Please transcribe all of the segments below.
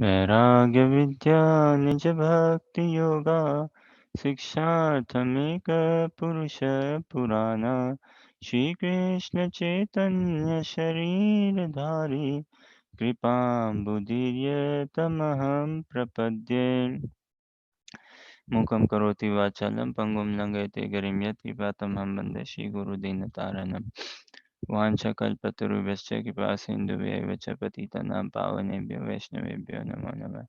वैराग्य विद्या निज भक्ति योगा शिक्षार्थमेक पुरुष पुराण श्री कृष्ण चैतन्य शरीर धारी कृपाम्बुदीर्य तमहं प्रपद्ये मूकं करोति वाचालं पङ्गुं लङ्घयते गिरिं यत्कृपातमहं वन्दे श्रीगुरुदीनतारणम् वाञ्छकल्पतरुभ्यश्च कृपासिन्धुभ्यैव च पतितानां पावनेभ्यो वैष्णवेभ्यो नमो नमः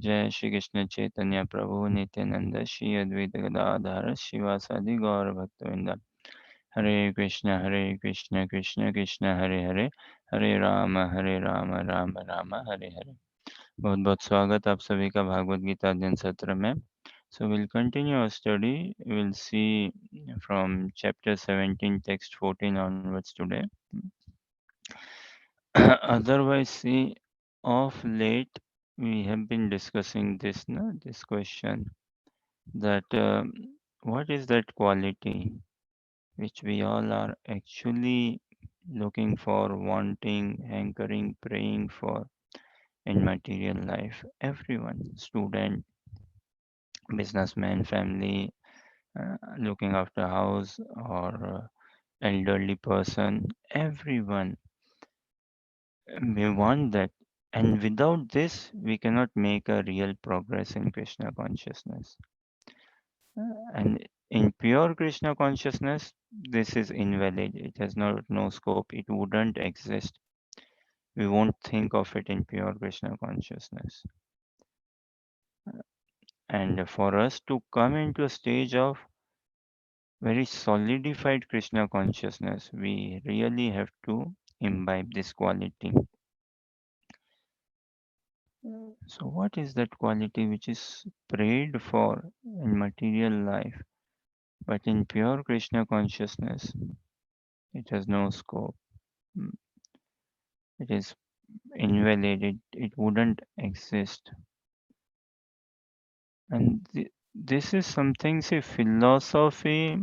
जय श्री कृष्ण चैतन्य प्रभु नित्यानंद श्री अद्वैत गदाधर शिवासादि गौर भक्तवृंद हरे कृष्ण कृष्ण कृष्ण हरे हरे हरे राम राम राम हरे हरे। बहुत बहुत स्वागत आप सभी का भागवत गीता अध्ययन सत्र में। So we'll continue our study. We'll see from chapter 17, text 14 onwards today. Otherwise, see, of late we have been discussing this, no, this question that what is that quality which we all are actually looking for, wanting, hankering, praying for in material life? Everyone, student, businessman, family, looking after house or elderly person, everyone, we want that. And without this, we cannot make a real progress in Krishna consciousness. And in pure Krishna consciousness, this is invalid. It has no scope. It wouldn't exist. We won't think of it in pure Krishna consciousness. And for us to come into a stage of very solidified Krishna consciousness, we really have to imbibe this quality. So, what is that quality which is prayed for in material life, but in pure Krishna consciousness, it has no scope? Mm, It is invalid, it wouldn't exist. And this is something, say, philosophy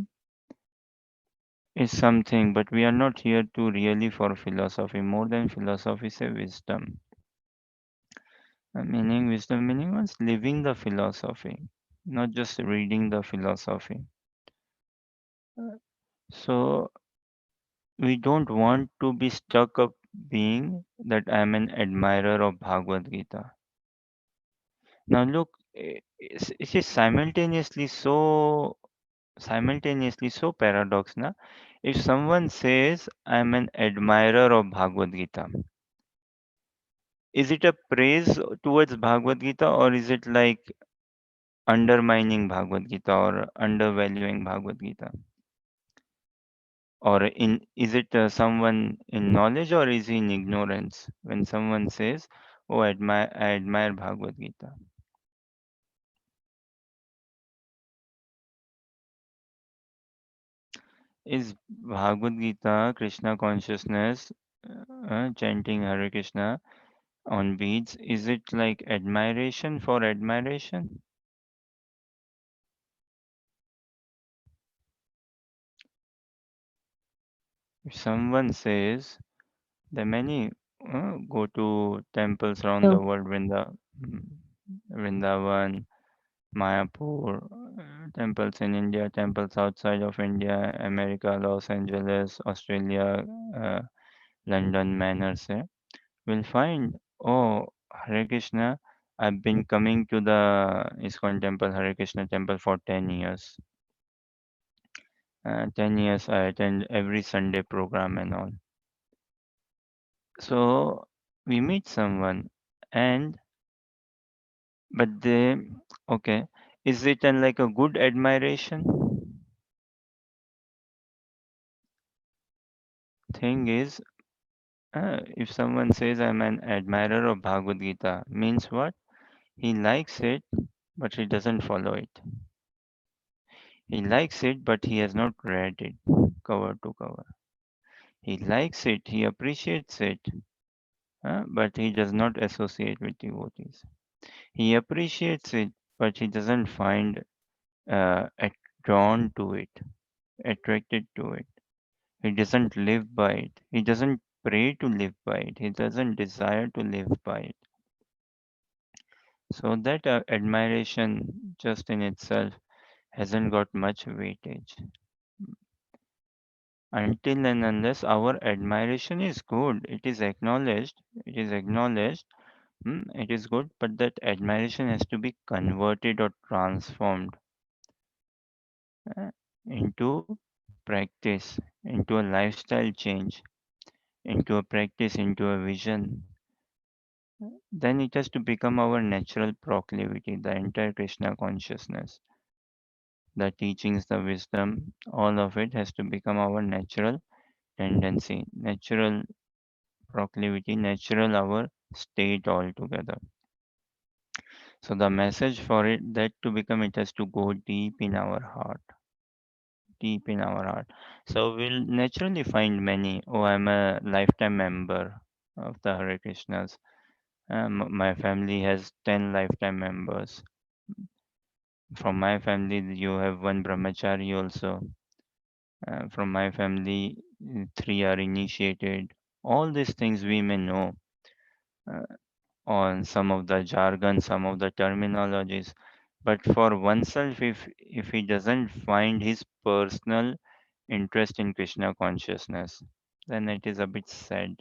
is something, but we are not here to really for philosophy. More than philosophy, say wisdom. Meaning, wisdom meaning was living the philosophy, not just reading the philosophy. So, we don't want to be stuck up being that I'm an admirer of Bhagavad Gita. Now, look, it is simultaneously so paradox, na? If someone says I'm an admirer of Bhagavad Gita, is it a praise towards Bhagavad Gita or is it like undermining Bhagavad Gita or undervaluing Bhagavad Gita? Or is it someone in knowledge or is he in ignorance when someone says, "Oh, I admire Bhagavad Gita"? Is Bhagavad Gita Krishna consciousness, chanting Hare Krishna on beads? Is it like admiration for admiration? If someone says, there are many go to temples around the So, world, mm, Vrindavan, Mayapur, temples in India, temples outside of India, America, Los Angeles, Australia, uh, London, Manners, will find, oh, Hare Krishna, I've been coming to the ISKCON temple, Hare Krishna temple for 10 years. 10 years I attend every Sunday program and all. So we meet someone and, but they, okay, is it like a good admiration? Thing is, if someone says I'm an admirer of Bhagavad Gita, means what? He likes it, but he doesn't follow it. He likes it, but he has not read it cover to cover. He likes it, he appreciates it, but he does not associate with devotees. He appreciates it, but he doesn't find drawn to it, attracted to it. He doesn't live by it. He doesn't pray to live by it. He doesn't desire to live by it. So that admiration just in itself hasn't got much weightage until and unless our admiration is good, it is acknowledged, it is good, but that admiration has to be converted or transformed uh, into practice, into a lifestyle change, into a practice, into a vision. Then it has to become our natural proclivity, the entire Krishna consciousness, the teachings, the wisdom, all of it has to become our natural tendency, natural proclivity, natural our state altogether. So the message for it that to become it has to go deep in our heart, deep in our heart. So we'll naturally find many. Oh, I'm a lifetime member of the Hare Krishnas. My family has 10 lifetime members. From my family, you have one brahmachari also. From my family, three are initiated. All these things we may know uh, on some of the jargon, some of the terminologies. But for oneself, if he doesn't find his personal interest in Krishna consciousness, then it is a bit sad.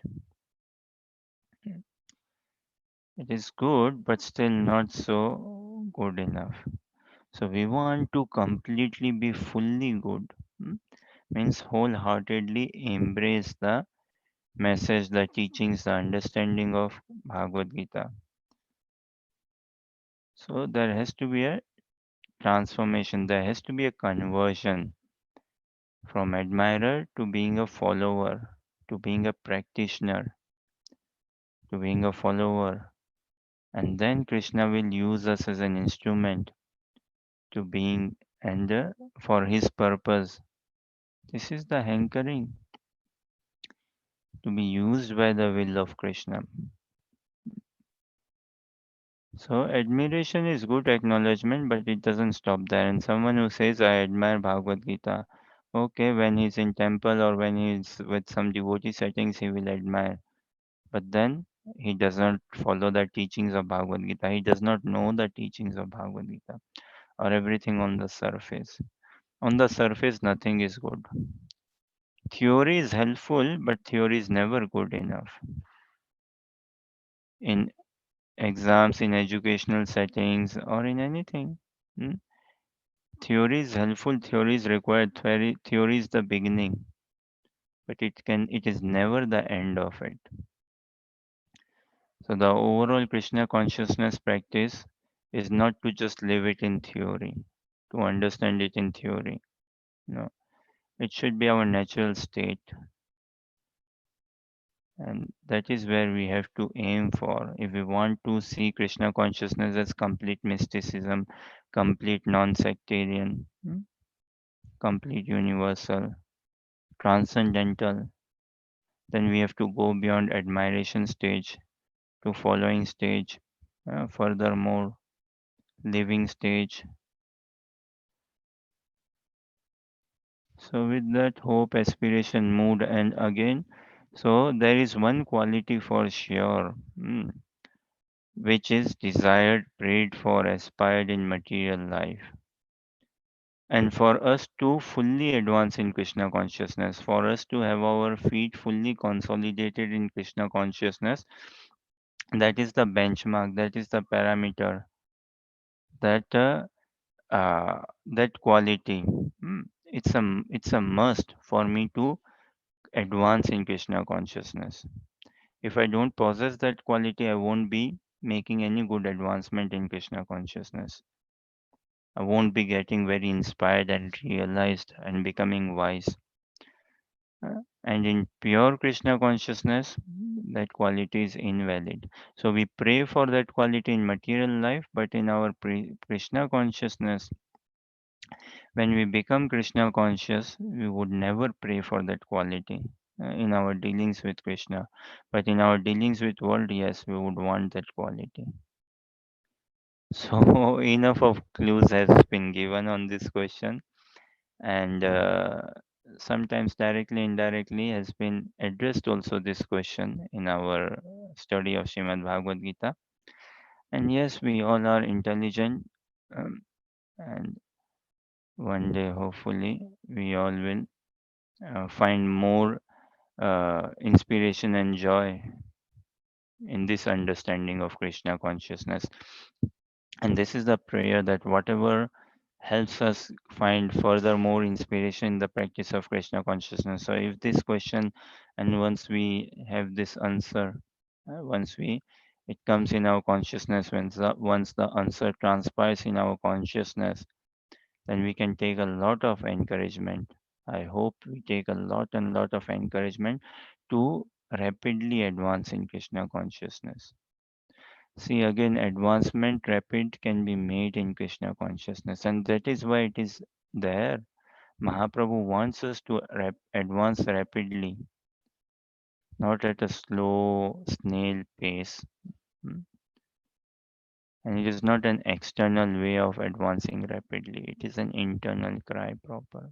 It is good, but still not so good enough. So we want to completely be fully good. Means wholeheartedly embrace the message, the teachings, the understanding of Bhagavad Gita. So there has to be a transformation, there has to be a conversion from admirer to being a follower, to being a practitioner, to being a follower. And then Krishna will use us as an instrument to being and for his purpose. This is the hankering to be used by the will of Krishna. So admiration is good acknowledgement, but it doesn't stop there. And someone who says, I admire Bhagavad Gita, okay, when he's in temple or when he's with some devotee settings, he will admire. But then he does not follow the teachings of Bhagavad Gita. He does not know the teachings of Bhagavad Gita or everything on the surface. On the surface, nothing is good. Theory is helpful, but theory is never good enough. In exams, in educational settings, or in anything. Hmm? Theory is helpful, theory is required, theory is the beginning, but it is never the end of it. So the overall Krishna consciousness practice is not to just live it in theory, to understand it in theory. No, it should be our natural state, and that is where we have to aim for. If we want to see Krishna consciousness as complete mysticism, complete non-sectarian, complete universal, transcendental, then we have to go beyond admiration stage to following stage, furthermore living stage. So with that hope, aspiration, mood, and again, so there is one quality for sure, which is desired, prayed for, aspired in material life. And for us to fully advance in Krishna consciousness, for us to have our feet fully consolidated in Krishna consciousness, that is the benchmark, that is the parameter, that that quality. It's a must for me to advance in Krishna consciousness. If I don't possess that quality, I won't be making any good advancement in Krishna consciousness. I won't be getting very inspired and realized and becoming wise. And in pure Krishna consciousness, that quality is invalid. So we pray for that quality in material life, but in our Krishna consciousness, when we become Krishna conscious, we would never pray for that quality in our dealings with Krishna. But in our dealings with world, yes, we would want that quality. So enough of clues has been given on this question, and sometimes directly, indirectly has been addressed also this question in our study of Srimad Bhagavad Gita. And yes, we all are intelligent, um, and one day, hopefully, we all will find more inspiration and joy in this understanding of Krishna consciousness. And this is the prayer that whatever helps us find further more inspiration in the practice of Krishna consciousness. So, if this question, and once we have this answer, once we it comes in our consciousness, once the answer transpires in our consciousness, then we can take a lot of encouragement. I hope we take a lot and lot of encouragement to rapidly advance in Krishna consciousness. See, again, advancement rapid can be made in Krishna consciousness, and that is why it is there. Mahaprabhu wants us to advance rapidly, not at a slow snail pace. Mm. And it is not an external way of advancing rapidly, it is an internal cry proper.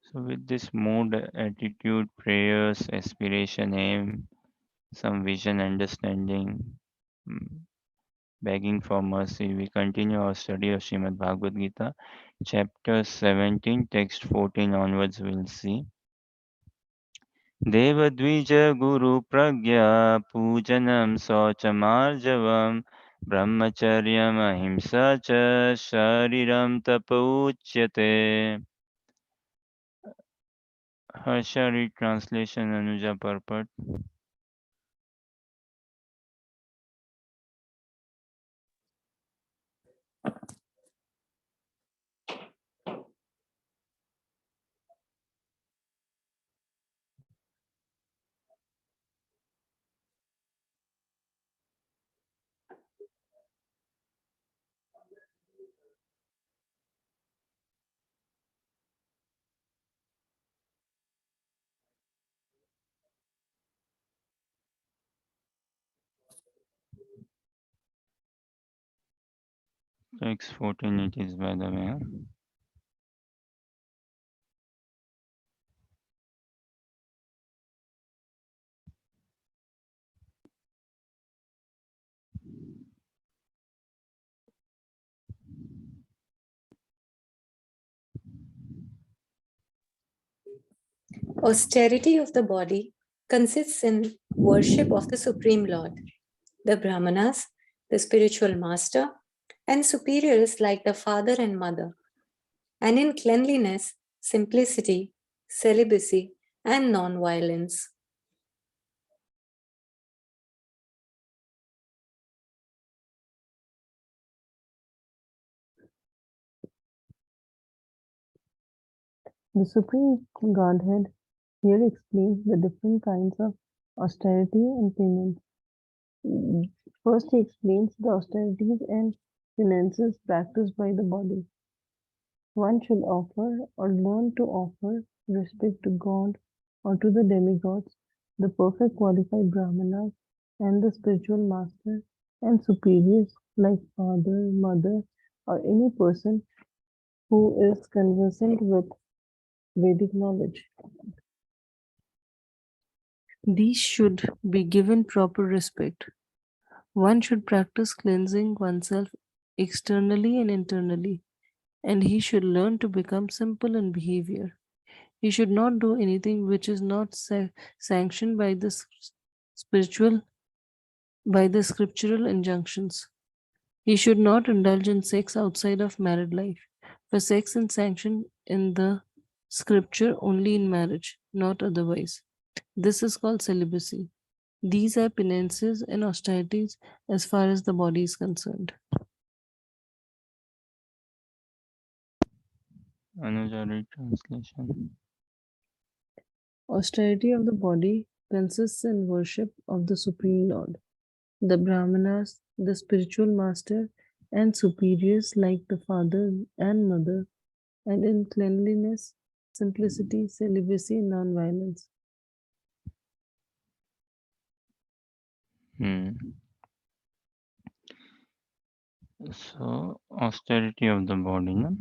So, with this mood, attitude, prayers, aspiration, aim, some vision, understanding, mm, begging for mercy, we continue our study of Srimad Bhagavad Gita, chapter 17, text 14 onwards. We'll see. देवद्विज गुरुप्रज्ञा पूजनं शौचमार्जवं ब्रह्मचर्यमहिंसा च शरीरं तपोच्यते. Harsha read translation, Anuja purport. Text 14 it is, by the way. Austerity of the body consists in worship of the Supreme Lord, the Brahmanas, the spiritual master, and superiors like the father and mother, and in cleanliness, simplicity, celibacy, and non-violence. The Supreme Godhead here explains the different kinds of austerity and penance. First, he explains the austerities and penances practiced by the body. One should offer or learn to offer respect to God or to the demigods, the perfect qualified Brahmanas, and the spiritual master and superiors like father, mother, or any person who is conversant with Vedic knowledge. These should be given proper respect. One should practice cleansing oneself externally and internally, and he should learn to become simple in behavior. He should not do anything which is not sanctioned by the spiritual by the scriptural injunctions. He should not indulge in sex outside of married life, for sex is sanctioned in the scripture only in marriage, not otherwise. This is called celibacy. These are penances and austerities as far as the body is concerned. Anuja read translation. Austerity of the body consists in worship of the Supreme Lord, the Brahmanas, the spiritual master, and superiors like the father and mother, and in cleanliness, simplicity, celibacy, non-violence. So, austerity of the body, no?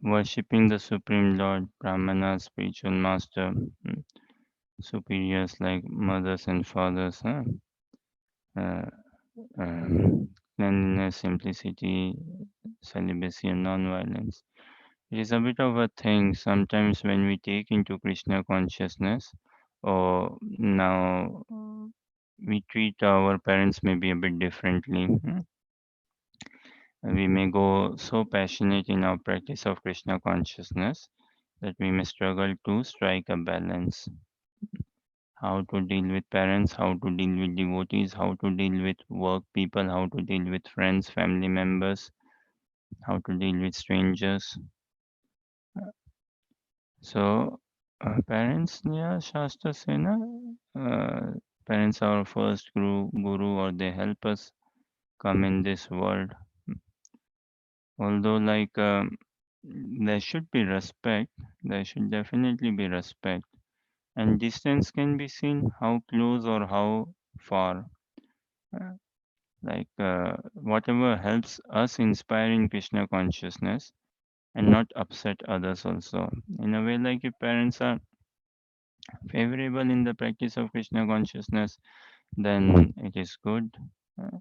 Worshipping the Supreme Lord, Brahmana, spiritual master. superiors like mothers and fathers, uh, cleanliness, simplicity, celibacy, and non-violence. It is a bit of a thing sometimes when we take into Krishna consciousness, or now we treat our parents maybe a bit differently. We may go so passionate in our practice of Krishna consciousness that we may struggle to strike a balance. How to deal with parents, how to deal with devotees, how to deal with work people, how to deal with friends, family members, how to deal with strangers. So, parents, yeah, Shastra say na, parents are our first guru, or they help us come in this world. Although, like, there should be respect, there should definitely be respect, and distance can be seen how close or how far. Uh, whatever helps us inspire in Krishna consciousness and not upset others also. In a way, like if parents are favorable in the practice of Krishna consciousness, then it is good. Uh,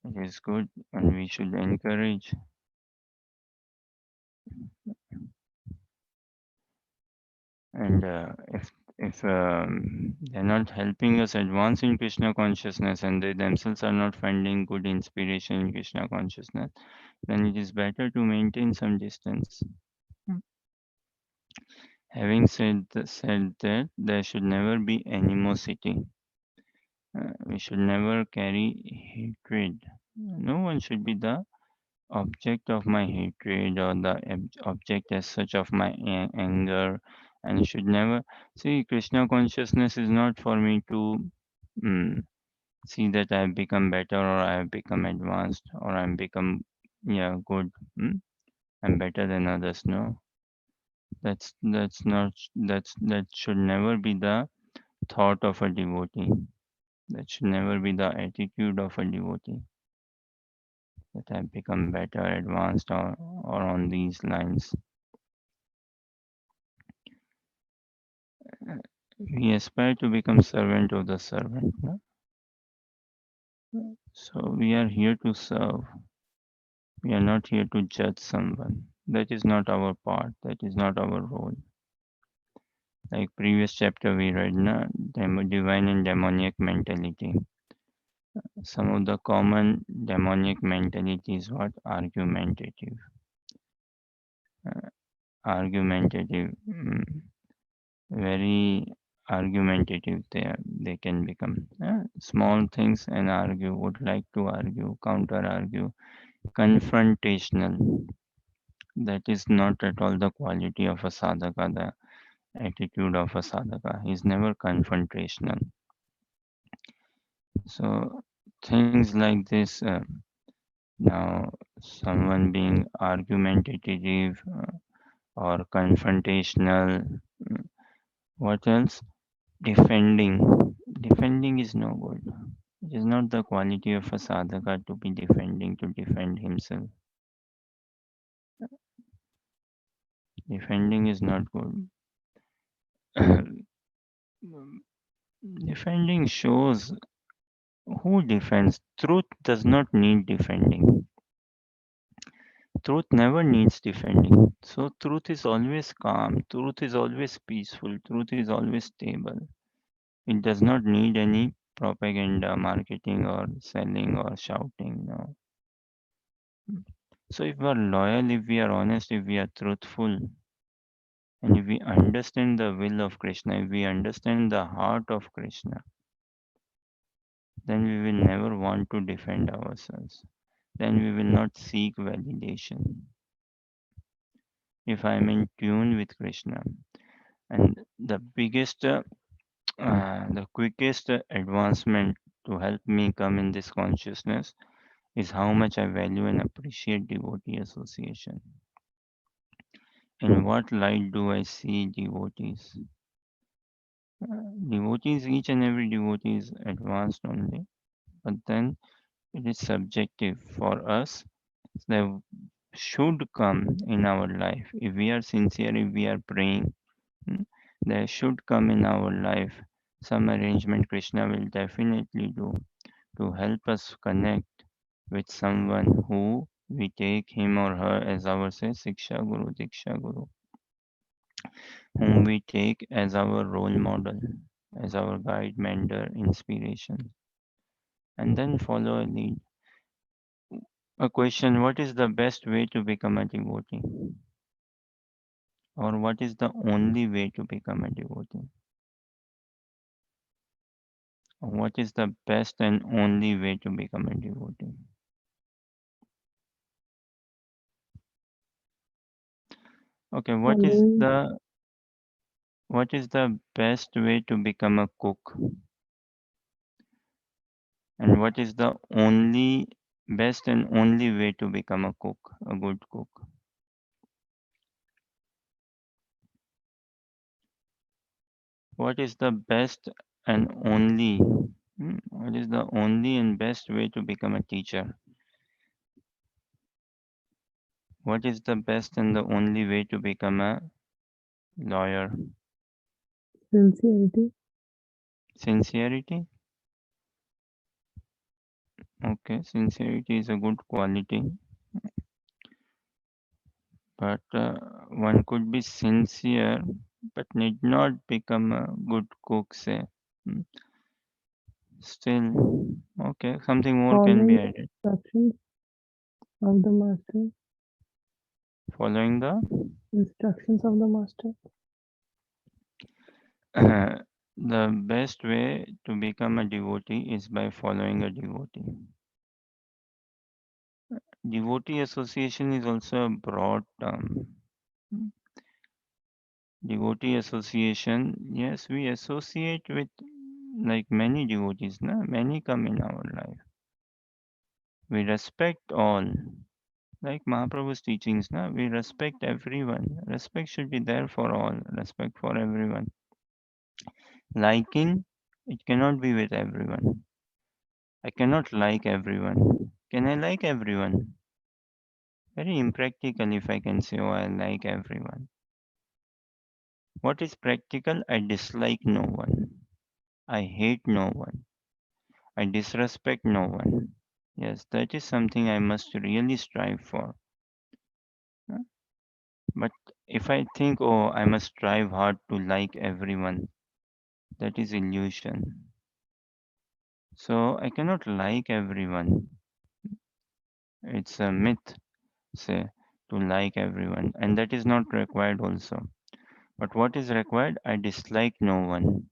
it is good, and we should encourage. And if they're not helping us advance in Krishna consciousness, and they themselves are not finding good inspiration in Krishna consciousness, then it is better to maintain some distance. Mm. Having said that, there should never be animosity. We should never carry hatred. No one should be the object of my hatred, or the object as such of my anger, and should never see. Krishna consciousness is not for me to mm, see that I have become better, or I have become advanced, or I'm become, yeah, good. I'm better than others. No, that's not that should never be the thought of a devotee. That should never be the attitude of a devotee, that I've become better, advanced, or on these lines. We aspire to become servant of the servant. No? So we are here to serve. We are not here to judge someone. That is not our part. That is not our role. Like previous chapter we read, na, divine and demoniac mentality. Some of the common demoniac mentality is what? Argumentative. Argumentative. Very argumentative they can become. Small things and argue, would like to argue, counter argue, confrontational. That is not at all the quality of a sadhaka, the attitude of a sadhaka. He is never confrontational. So things like this, now someone being argumentative or confrontational, what else? Defending is no good. It is not the quality of a sadhaka to be defending, to defend himself. Defending is not good. Defending shows who defends. Truth does not need defending. Truth never needs defending. So truth is always calm. Truth is always peaceful. Truth is always stable. It does not need any propaganda, marketing, or selling, or shouting. No. So if we are loyal, if we are honest, if we are truthful, and if we understand the will of Krishna, if we understand the heart of Krishna, then we will never want to defend ourselves. Then we will not seek validation. If I am in tune with Krishna, and the quickest advancement to help me come in this consciousness is how much I value and appreciate devotee association. In what light do I see devotees? Devotees, each and every devotee is advanced only, but then it is subjective for us. There should come in our life if we are sincere, if we are praying. There should come in our life some arrangement Krishna will definitely do to help us connect with someone who we take him or her as our say Siksha Guru, Diksha Guru, whom we take as our role model, as our guide, mentor, inspiration, and then follow a lead. A question: what is the best way to become a devotee? Or what is the only way to become a devotee? Or what is the best and only way to become a devotee? Okay, Following what is the best way to become a cook? And what is the only best and only way to become a cook, a good cook? What is the best and only what is the only and best way to become a teacher? What is the best and the only way to become a lawyer? sincerity. Sincerity? Okay, sincerity is a good quality, but one could be sincere but need not become a good cook, say. Hmm, Still, okay, something more can be Following the added. instructions of the master. Following the Instructions of the master. the best way to become a devotee is by following a devotee. Devotee association is also a broad term. Devotee association, yes, we associate with like many devotees, na? Many come in our life. We respect all. Like Mahaprabhu's teachings, na? We respect everyone. Respect should be there for all. Respect for everyone. Liking, it cannot be with everyone. I cannot like everyone. Can I like everyone? Very impractical if I can say, oh, I like everyone. What is practical? I dislike no one. I hate no one. I disrespect no one. Yes, that is something I must really strive for. uh, But if I think, oh, I must strive hard to like everyone, that is illusion. So I cannot like everyone. It's a myth, say, to like everyone. And that is not required also. But what is required? I dislike no one.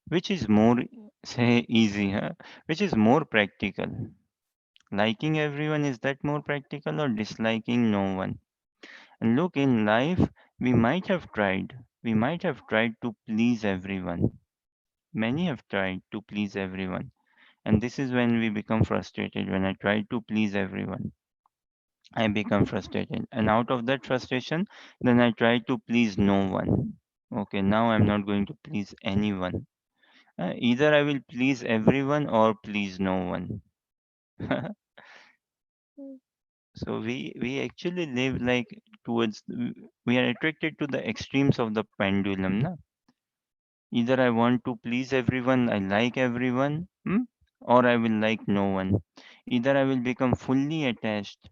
Which is more, say, easy, huh? Which is more practical? Liking everyone, is that more practical or disliking no one? And look, in life, we might have tried to please everyone. Many have tried to please everyone. And this is when we become frustrated. When I try to please everyone, I become frustrated. And out of that frustration, then I try to please no one. Okay, now I'm not going to please anyone. Either I will please everyone or please no one. So we actually live like we are attracted to the extremes of the pendulum. Na? Either I want to please everyone, I like everyone, or I will like no one. Either I will become fully attached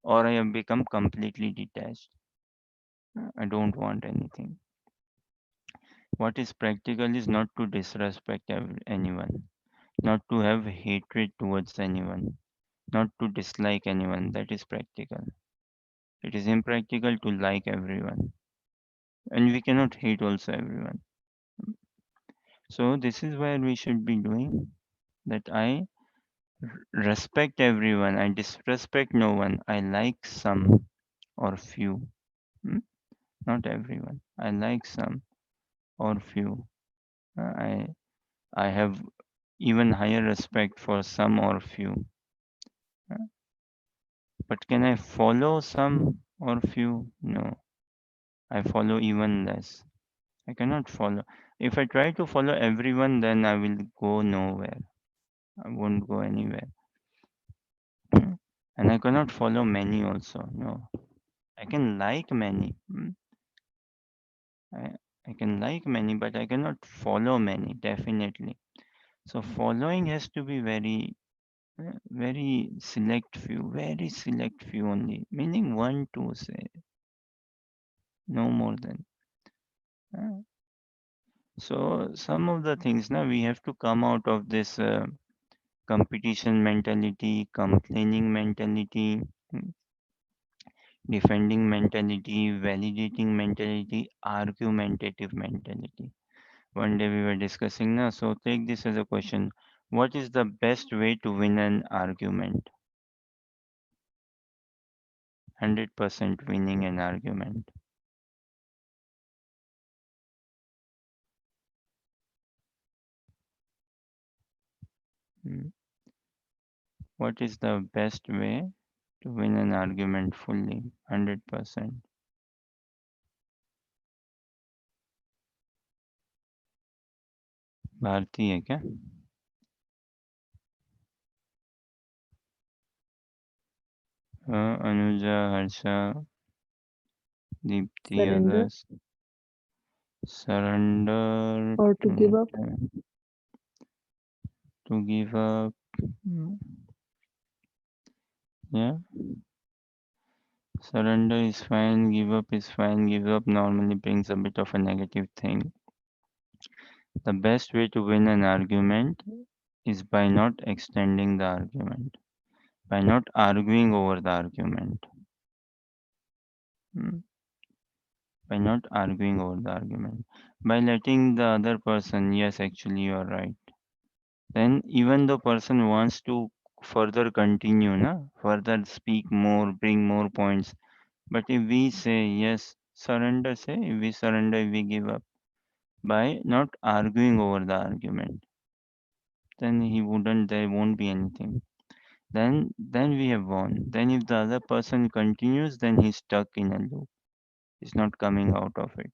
or I have become completely detached. I don't want anything. What is practical is not to disrespect anyone, not to have hatred towards anyone, not to dislike anyone. That is practical. It is impractical to like everyone, and we cannot hate also everyone. So this is where we should be doing that. I respect everyone. I disrespect no one. I like some or few, hmm, not everyone. I like some or few. I have even higher respect for some or few. Uh, But can I follow some or few? No, I follow even less. I cannot follow. If I try to follow everyone, then I will go nowhere. I won't go anywhere. And I cannot follow many also. No, I can like many. I, I can like many, but I cannot follow many, definitely. So following has to be very very select few only, meaning one, two, say, no more than. uh, So some of the things now we have to come out of this competition mentality, complaining mentality, mm, defending mentality, validating mentality, argumentative mentality. One day we were discussing now, so take this as a question. What is the best way to win an argument? 100% winning an argument. Mm. What is the best way to win an argument fully? 100%. Bharti है क्या? Anuja, Harsha, Deepti, Surrender others. Surrender, or to give up. to give up. Mm, yeah, surrender is fine, give up is fine. Give up normally brings a bit of a negative thing. The best way to win an argument is by not extending the argument, by not arguing over the argument. Mm, by not arguing over the argument, by letting the other person, yes, actually, you are right. Then, even the person wants to further continue, na, further speak more, bring more points. But if we say yes, surrender, say, if we surrender, if we give up, by not arguing over the argument, then there won't be anything. Then we have won. Then if the other person continues, then he's stuck in a loop. He's not coming out of it.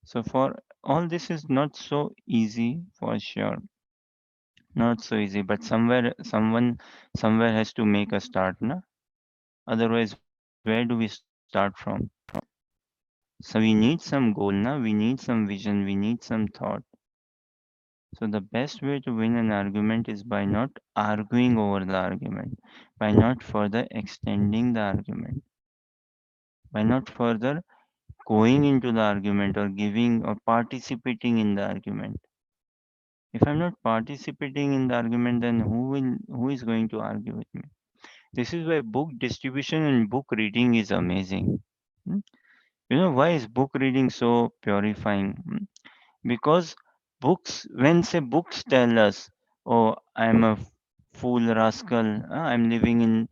So for all this is not so easy for sure. Not so easy, but somewhere has to make a start, na? Otherwise, where do we start from? So we need some goal, na? We need some vision, we need some thought. So the best way to win an argument is by not arguing over the argument, by not further extending the argument, by not further going into the argument or giving or participating in the argument. If I'm not participating in the argument, then who is going to argue with me? This is why book distribution and book reading is amazing. Hmm? You know why is book reading so purifying? Because books, when say books tell us, oh, I'm a fool rascal, I'm living in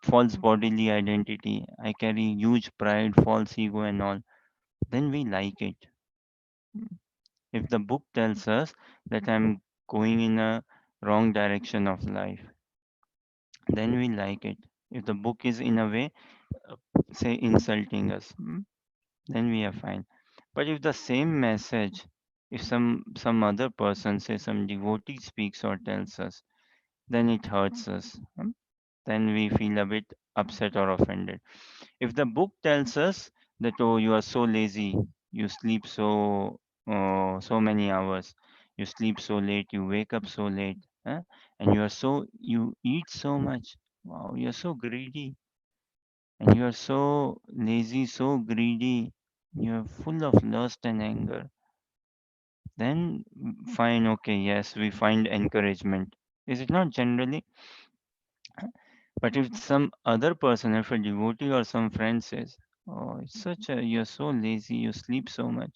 false bodily identity, I carry huge pride, false ego, and all, then we like it. If the book tells us that I'm going in a wrong direction of life, then we like it. If the book is in a way, uh, say, insulting us, then we are fine. But if the same message, if some other person, say some devotee speaks or tells us, then it hurts us. Then we feel a bit upset or offended. If the book tells us that, oh, you are so lazy, you sleep so many hours, you sleep so late, you wake up so late, and you eat so much. Wow, you're so greedy, and you are so lazy, so greedy. You're full of lust and anger. Then fine, okay, yes, we find encouragement. Is it not generally? But if some other person, if a devotee or some friend says, "Oh, you're so lazy, you sleep so much.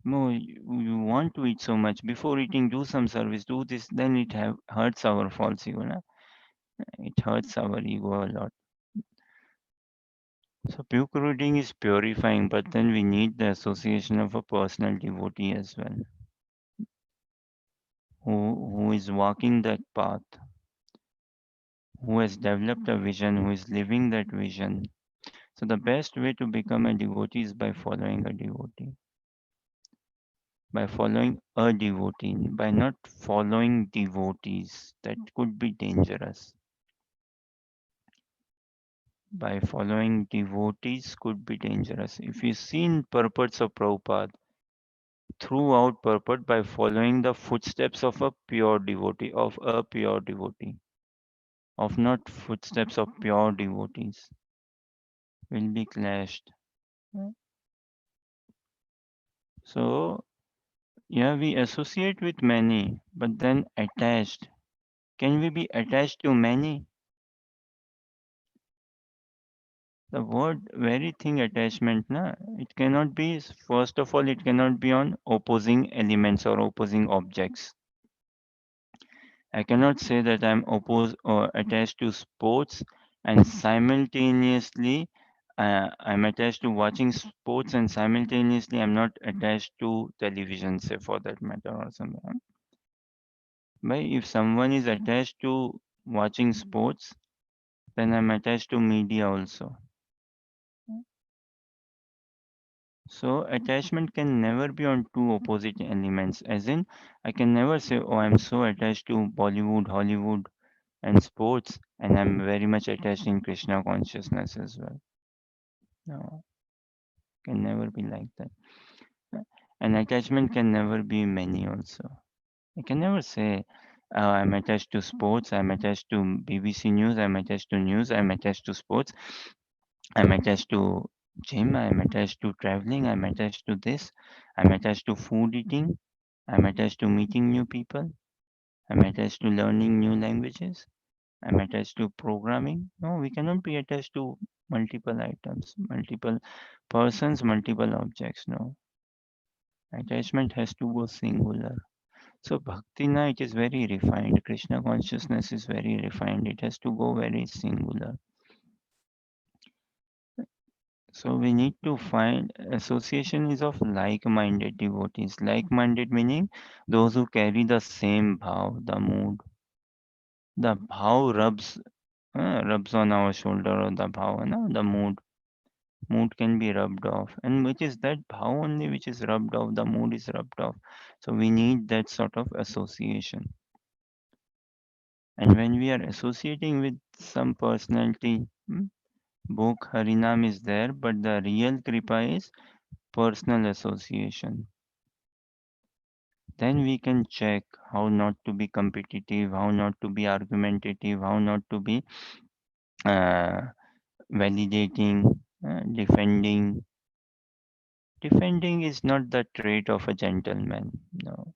No, you want to eat so much. Before eating, do some service, do this." Then hurts our false ego. Na? It hurts our ego a lot. So book reading is purifying, but then we need the association of a personal devotee as well, who is walking that path, who has developed a vision, who is living that vision. So the best way to become a devotee is by following a devotee, by following a devotee, by not following devotees. That could be dangerous. by following devotees could be dangerous. If you see in purports of Prabhupada, throughout purport by following the footsteps of a pure devotee, of not footsteps of pure devotees, will be clashed. So, yeah, we associate with many, but then attached. Can we be attached to many? The word very thing attachment, na, it cannot be, first of all, it cannot be on opposing elements or opposing objects. I cannot say that I'm opposed or attached to sports and simultaneously I'm attached to watching sports and simultaneously I'm not attached to television, say for that matter or something. But if someone is attached to watching sports, then I'm attached to media also. So attachment can never be on two opposite elements. As in, I can never say, oh, I'm so attached to Bollywood, Hollywood, and sports, and I'm very much attached in Krishna consciousness as well. No, can never be like that. And attachment can never be many also. I can never say I'm attached to sports, I'm attached to BBC News, I'm attached to news, I'm attached to sports, I'm attached to gym, I'm attached to traveling, I'm attached to this, I'm attached to food eating, I'm attached to meeting new people, I'm attached to learning new languages, I'm attached to programming. No, we cannot be attached to multiple items, multiple persons, multiple objects. No, attachment has to go singular. So bhakti na it is very refined. Krishna consciousness is very refined. It has to go very singular. So we need to find association is of like-minded devotees. Like-minded meaning those who carry the same bhav, the mood. The bhav rubs on our shoulder or the bhav, no? The mood can be rubbed off, and which is that bhav only which is rubbed off, the mood is rubbed off. So we need that sort of association. And when we are associating with some personality, book harinam is there, but the real kripa is personal association. Then we can check how not to be competitive, how not to be argumentative, how not to be uh, validating, defending. Defending is not the trait of a gentleman. No.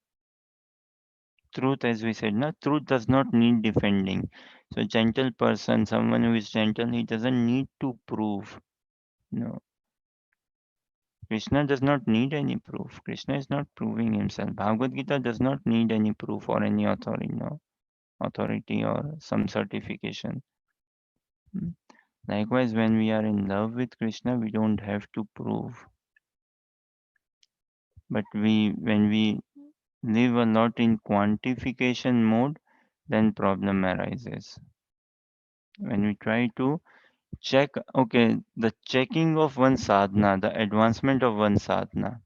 Truth, as we said, no, truth does not need defending. So, gentle person, someone who is gentle, he doesn't need to prove. No. Krishna does not need any proof. Krishna is not proving himself. Bhagavad Gita does not need any proof or any authority, no, authority or some certification. Hmm. Likewise, when we are in love with Krishna, we don't have to prove. But when we live a lot in quantification mode, then problem arises. When we try to check, okay, the checking of one sadhana, the advancement of one sadhana,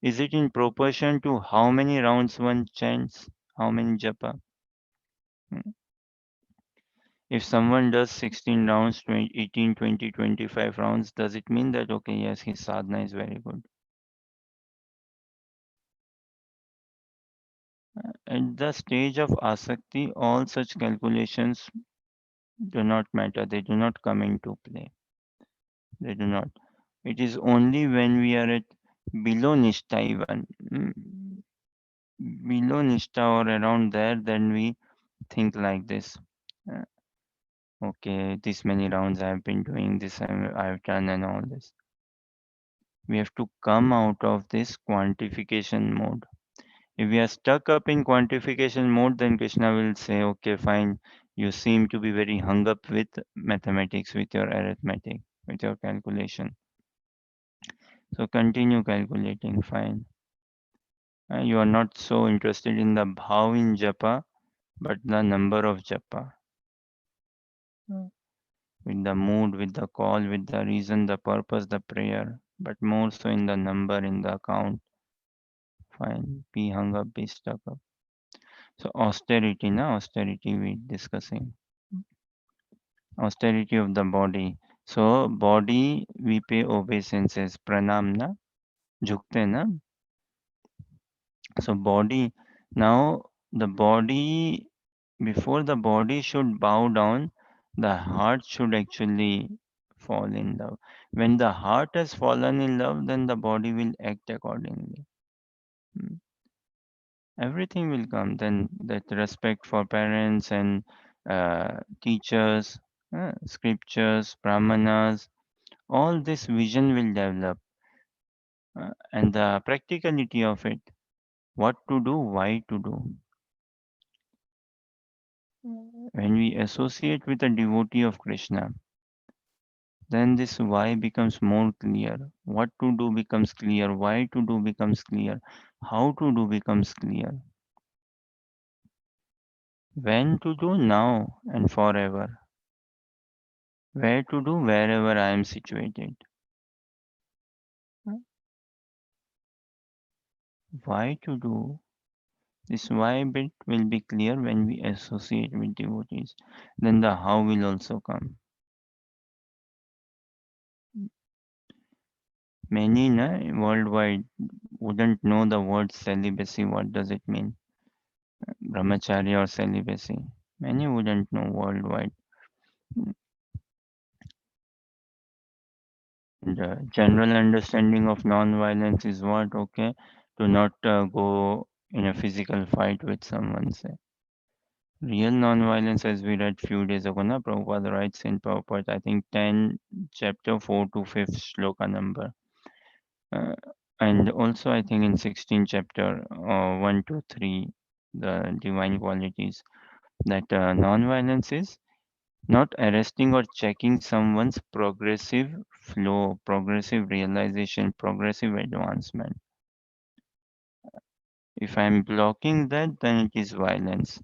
is it in proportion to how many rounds one chants, how many japa? Hmm. If someone does 16 rounds, 20, 18, 20, 25 rounds, does it mean that, okay, yes, his sadhana is very good? At the stage of asakti, all such calculations do not matter. They do not come into play. They do not. It is only when we are at below Nishtha even, below Nishtha or around there, then we think like this. Uh, okay, this many rounds I have been doing, this I have done and all this. We have to come out of this quantification mode. If we are stuck up in quantification mode, then Krishna will say, okay, fine, you seem to be very hung up with mathematics, with your arithmetic, with your calculation. So continue calculating, fine. You are not so interested in the bhav in japa, but the number of japa. With the mood, with the call, with the reason, the purpose, the prayer, but more so in the number, in the account. Fine, be hung up, be stuck up. So austerity, na austerity we discussing. Austerity of the body. So body we pay obeisances, pranam na, jhukte na. So body, now the body, before the body should bow down, the heart should actually fall in love. When the heart has fallen in love, then the body will act accordingly. Mm. Everything will come. Then that respect for parents and teachers, scriptures, brahmanas, all this vision will develop. And the practicality of it, what to do, why to do. When we associate with a devotee of Krishna, then this why becomes more clear. What to do becomes clear. Why to do becomes clear. How to do becomes clear. When to do now and forever. Where to do wherever I am situated. Why to do. This why bit will be clear when we associate with devotees. Then the how will also come. Many worldwide wouldn't know the word celibacy. What does it mean? Brahmacharya or celibacy. Many wouldn't know worldwide. The general understanding of non-violence is what? Okay, to not go in a physical fight with someone. Say. Real non-violence, as we read few days ago, na Prabhupada writes in Prabhupada, I think 10, chapter 4 to 5th shloka number. Uh, and also, I think in 16 chapter 1 to 3, the divine qualities, that non-violence is not arresting or checking someone's progressive flow, progressive realization, progressive advancement. If I'm blocking that, then it is violence.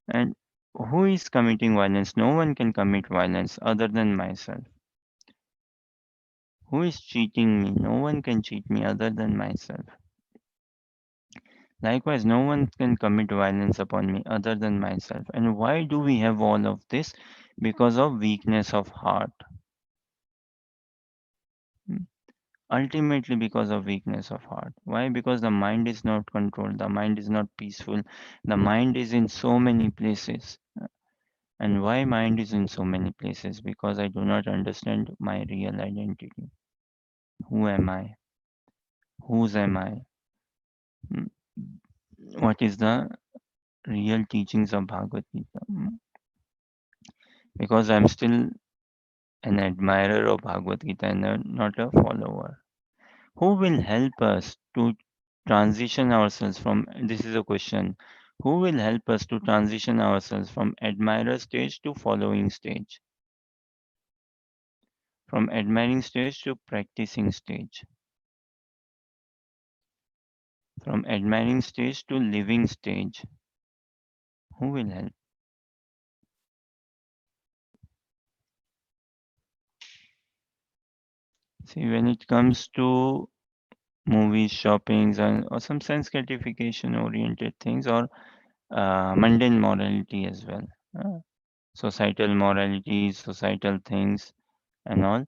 And who is committing violence? No one can commit violence other than myself. Who is cheating me? No one can cheat me other than myself. Likewise, no one can commit violence upon me other than myself. And why do we have all of this? Because of weakness of heart. Hmm. Ultimately because of weakness of heart. Why? Because the mind is not controlled, the mind is not peaceful, the mind is in so many places. And why mind is in so many places? Because I do not understand my real identity. Who am I? Whose am I? Mm, what is the real teachings of Bhagavad Gita? Because I'm still an admirer of Bhagavad Gita and not a follower. Who will help us to transition ourselves from, this is a question, who will help us to transition ourselves from admirer stage to following stage, from admiring stage to practicing stage, from admiring stage to living stage? Who will help? See, when it comes to movies, shoppings, and or some sense gratification oriented things, or mundane morality as well, societal moralities, societal things, and all,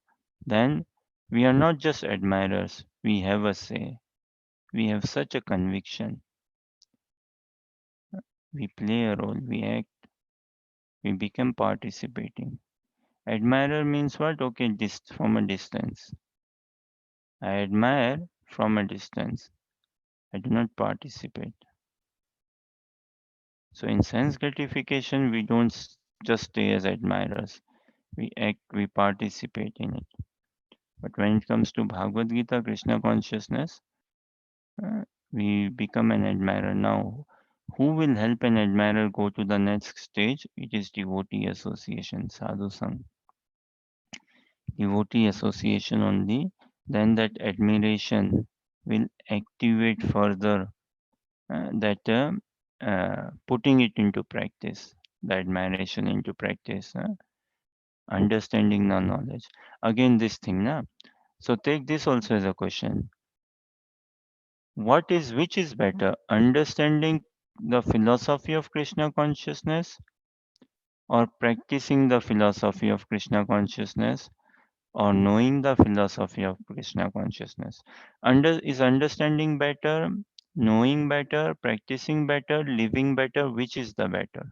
then we are not just admirers, we have a say. We have such a conviction. We play a role, we act, we become participating. Admirer means what? Okay, from a distance. I admire from a distance. I do not participate. So in sense gratification, we don't just stay as admirers. We act, we participate in it. But when it comes to Bhagavad Gita, Krishna consciousness, uh, we become an admirer. Now, who will help an admirer go to the next stage? It is devotee association, sadhu sang. Devotee association only. Then that admiration will activate further that putting it into practice, the admiration into practice, understanding the knowledge. Again, this thing, na. So take this also as a question. Which is better, understanding the philosophy of Krishna consciousness or practicing the philosophy of Krishna consciousness, or knowing the philosophy of Krishna consciousness? Is understanding better, knowing better, practicing better, living better? Which is the better?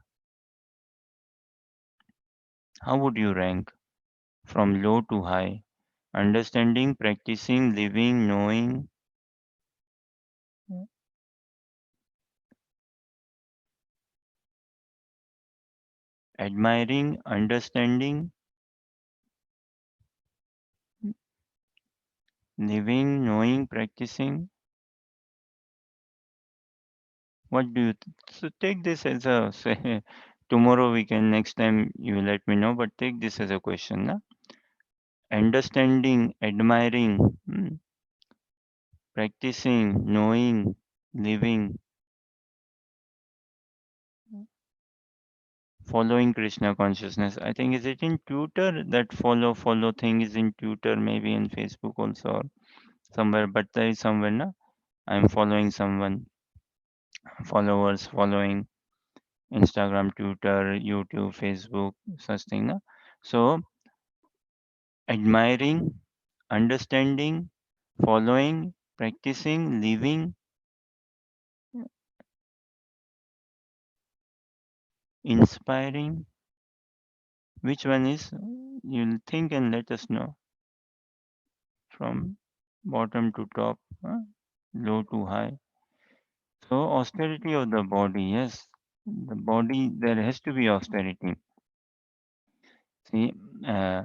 How would you rank from low to high? Understanding, practicing, living, knowing, admiring, understanding, living, knowing, practicing. What do you so take this as a say tomorrow we can next time you will let me know, but take this as a question. Na? Understanding, admiring, practicing, knowing, living, following Krishna consciousness. I think is it in Twitter that follow thing is in Twitter, maybe in Facebook also or somewhere, but there is somewhere na I'm following someone, followers following Instagram, Twitter, YouTube, Facebook, such thing. Na? So admiring, understanding, following, practicing, living, inspiring. Which one is? You'll think and let us know from bottom to top, low to high. So austerity of the body, yes. The body, there has to be austerity. See, uh,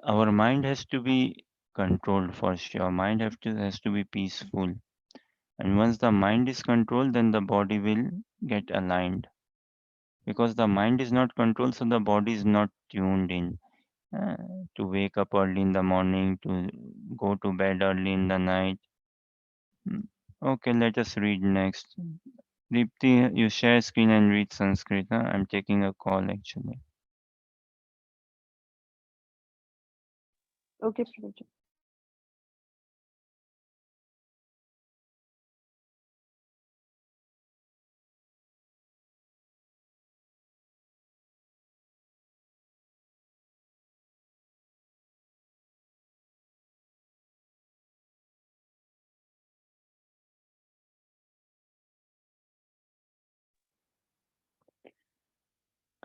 our mind has to be controlled for sure. Mind has to be peaceful. And once the mind is controlled, then the body will get aligned. Because the mind is not controlled, so the body is not tuned in uh, to wake up early in the morning, to go to bed early in the night. Mm. Okay, let us read next. Deepti, you share screen and read Sanskrit. Huh? I'm taking a call actually. Okay, Prabhuji.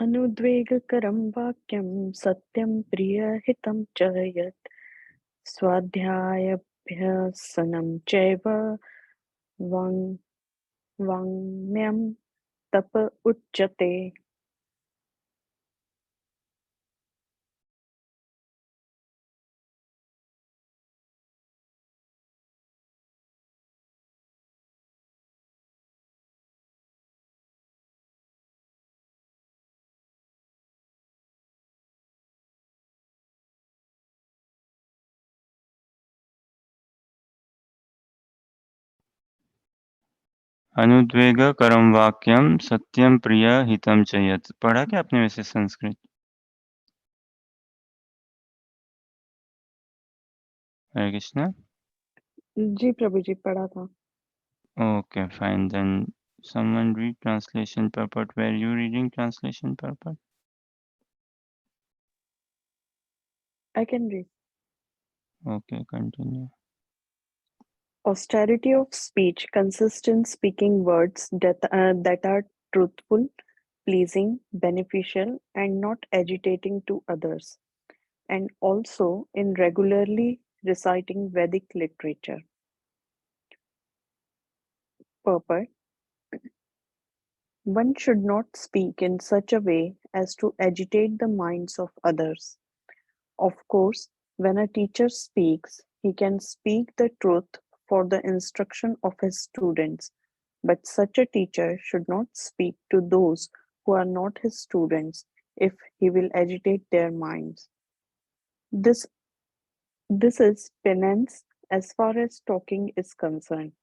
अनुद्वेगकरं वाक्यं सत्यं प्रियहितं च यत् स्वाध्यायाभ्यसनं चैव वाङ् वाङ्म्यं तप उच्यते. अनुद्वेग करम वाक्यम सत्यम प्रिय हितम च यत्. पढ़ा क्या आपने वैसे संस्कृत? हरे कृष्णा. जी प्रभुजी पढ़ा था. Okay, fine. Then someone read translation purport. Were you reading translation purport? I can read. Okay, continue. Austerity of speech consists in speaking words that are truthful, pleasing, beneficial, and not agitating to others, and also in regularly reciting Vedic literature. Purport: one should not speak in such a way as to agitate the minds of others. Of course, when a teacher speaks, he can speak the truth for the instruction of his students, but such a teacher should not speak to those who are not his students if he will agitate their minds. This, this is penance as far as talking is concerned.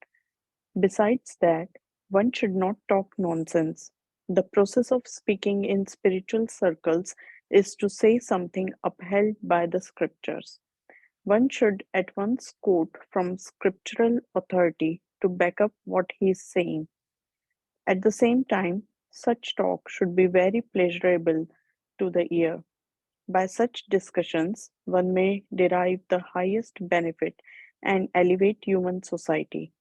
Besides that, one should not talk nonsense. The process of speaking in spiritual circles is to say something upheld by the scriptures. One should at once quote from scriptural authority to back up what he is saying. At the same time, Such talk should be very pleasurable to the ear. By such discussions, one may derive the highest benefit and elevate human society.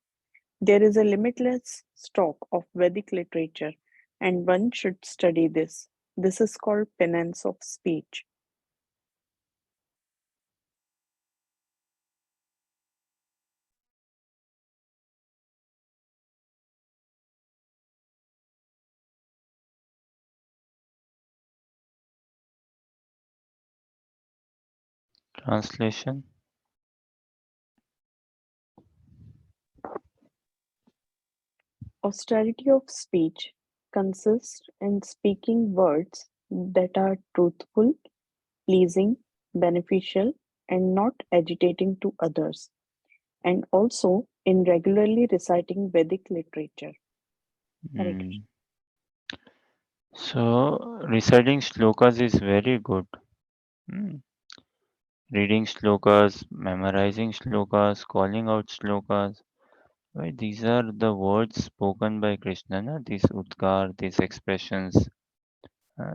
There is a limitless stock of Vedic literature, and one should study this. This is called penance of speech. Translation. Austerity of speech consists in speaking words that are truthful, pleasing, beneficial, and not agitating to others, and also in regularly reciting Vedic literature. Hare Krishna. Hmm. So, reciting shlokas is very good. Hmm. Reading shlokas, memorizing shlokas, calling out shlokas. Right? These are the words spoken by Krishna, na? These udgar, these expressions,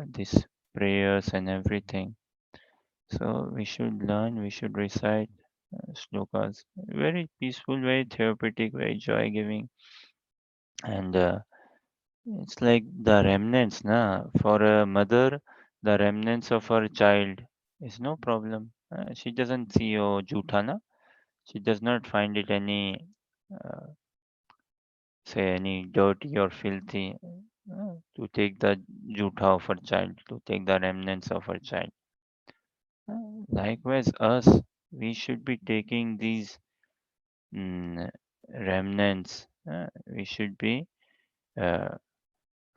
these prayers and everything. So we should learn, we should recite shlokas. Very peaceful, very therapeutic, very joy giving. And it's like the remnants, na? For a mother, the remnants of her child is no problem. She doesn't see, oh, jhutha, na? She does not find it any, uh, say, any dirty or filthy to take the jhutha of her child, to take the remnants of her child. Likewise, us, we should be taking these mm, remnants. We should be uh,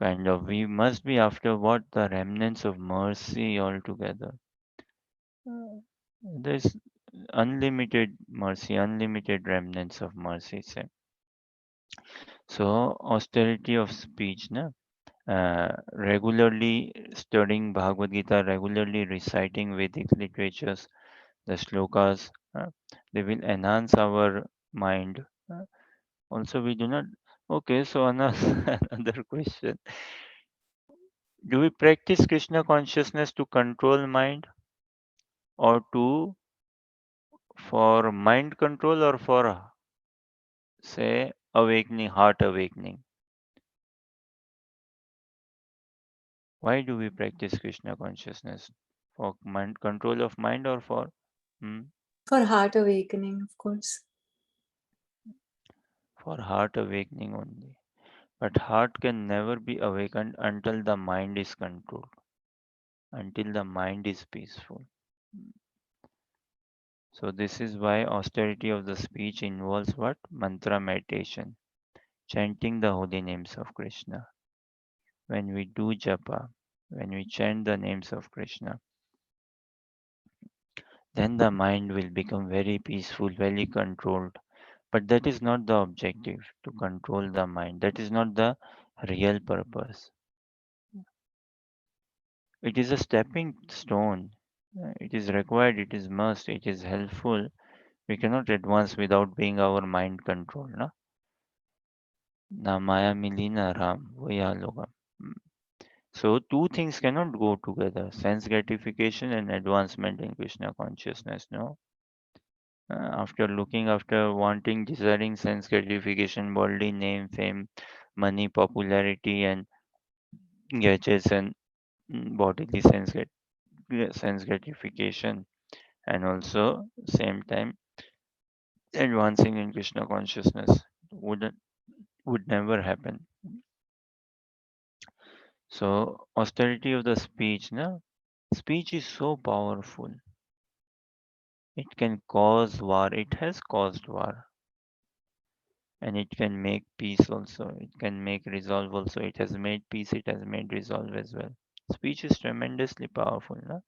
we must be after what the remnants of mercy altogether. Uh, There's unlimited mercy, unlimited remnants of mercy. Say. So, austerity of speech, na? Regularly studying Bhagavad Gita, regularly reciting Vedic literatures, the shlokas, they will enhance our mind. Also, we do not. Okay, so another, another question. Do we practice Krishna consciousness to control mind or to for mind control or for say awakening, heart awakening? Why do we practice Krishna consciousness? For mind control of mind or for hmm, For heart awakening, of course. for heart awakening only? But heart can never be awakened until the mind is controlled, until the mind is peaceful. So this is why austerity of the speech involves what? Mantra meditation, chanting the holy names of Krishna. When we do japa, when we chant the names of Krishna, then the mind will become very peaceful, very controlled. But that is not the objective, to control the mind. That is not the real purpose. It is a stepping stone. It is required, it is must, it is helpful. We cannot advance without being our mind controlled. Na maya mili na ram, vaya logam. So two things cannot go together: sense gratification and advancement in Krishna consciousness. No, after looking, after wanting, desiring sense gratification, worldly name, fame, money, popularity, and gadgets and bodily sense gratification, and also same time advancing in Krishna consciousness would never happen. So austerity of the speech, no? Speech is so powerful. It can cause war. It has caused war. And it can make peace also. It can make resolve also. It has made peace. It has made resolve as well. Speech is tremendously powerful. No?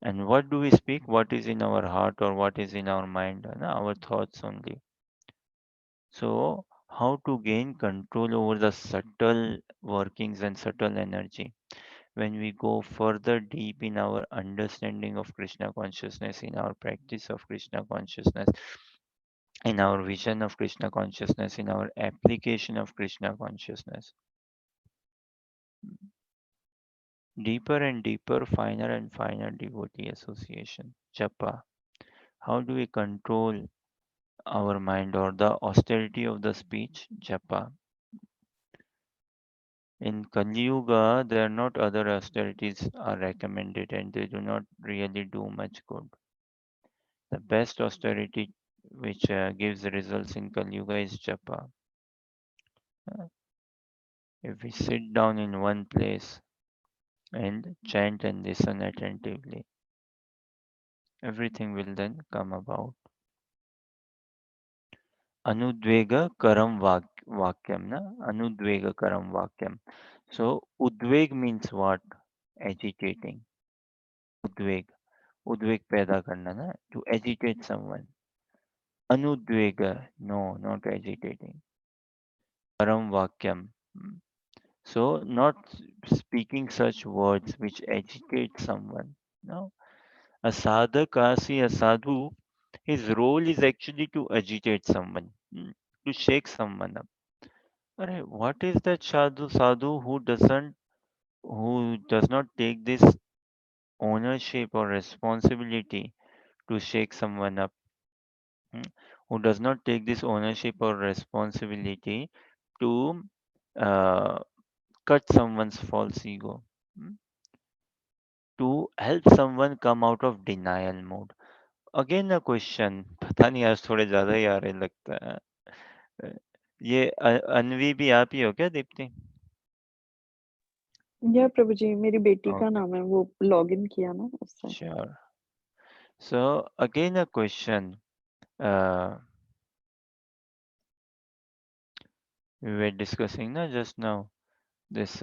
And what do we speak? What is in our heart or what is in our mind? No? Our thoughts only. So, how to gain control over the subtle workings and subtle energy? When we go further deep in our understanding of Krishna consciousness, in our practice of Krishna consciousness, in our vision of Krishna consciousness, in our application of Krishna consciousness. Deeper and deeper, finer and finer devotee association. Japa. How do we control our mind or the austerity of the speech? Japa. In Kali Yuga, there are not other austerities are recommended and they do not really do much good. The best austerity which gives results in Kali Yuga is Japa. Uh, If we sit down in one place and chant and listen attentively, everything will then come about. Anudvega karam vakyam, na? Anudvega karam vakyam. So, udveg means what? Agitating. Udveg. Udveg पैदा करना ना? To agitate someone. Anudvega. No, not agitating. Karam vakyam. So, not speaking such words which agitate someone. No. A sadhaka, see a sadhu, his role is actually to agitate someone, to shake someone up. Alright, what is that sadhu who does not take this ownership or responsibility to shake someone up, hmm, who does not take this ownership or responsibility to uh, cut someone's false ego, hmm, to help someone come out of denial mode. Again a question पता नहीं आज थोड़े ज़्यादा ही आ रहे लगता है। अ, ये अनवी भी आप ही हो क्या दीप्ति? या प्रभु जी, मेरी बेटी का ओके, नाम है, वो लॉगिन किया ना उससे। Sure. So again a question, we were discussing na just now this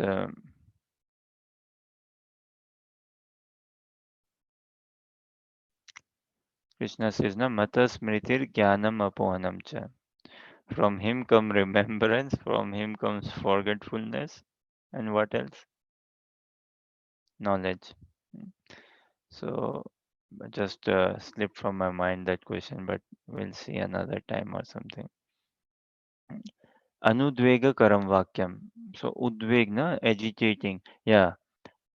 Krishna says na mata smritir jnanam apohanam cha. From him come remembrance, from him comes forgetfulness, and what else? Knowledge. Mm. So just slipped from my mind that question, but we'll see another time or something. Anudvega karam vakyam. So udveg na agitating. Yeah.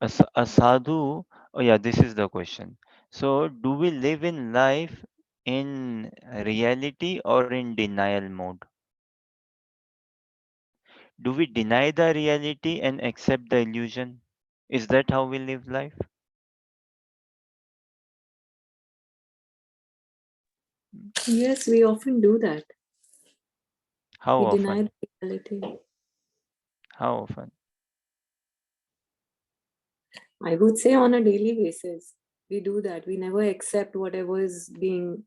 A sadhu. Oh yeah, this is the question. So do we live in life in reality or in denial mode? Do we deny the reality and accept the illusion? Is that how we live life? Yes, we often do that. How We deny often? the reality. How often? I would say on a daily basis, we do that. We never accept whatever is being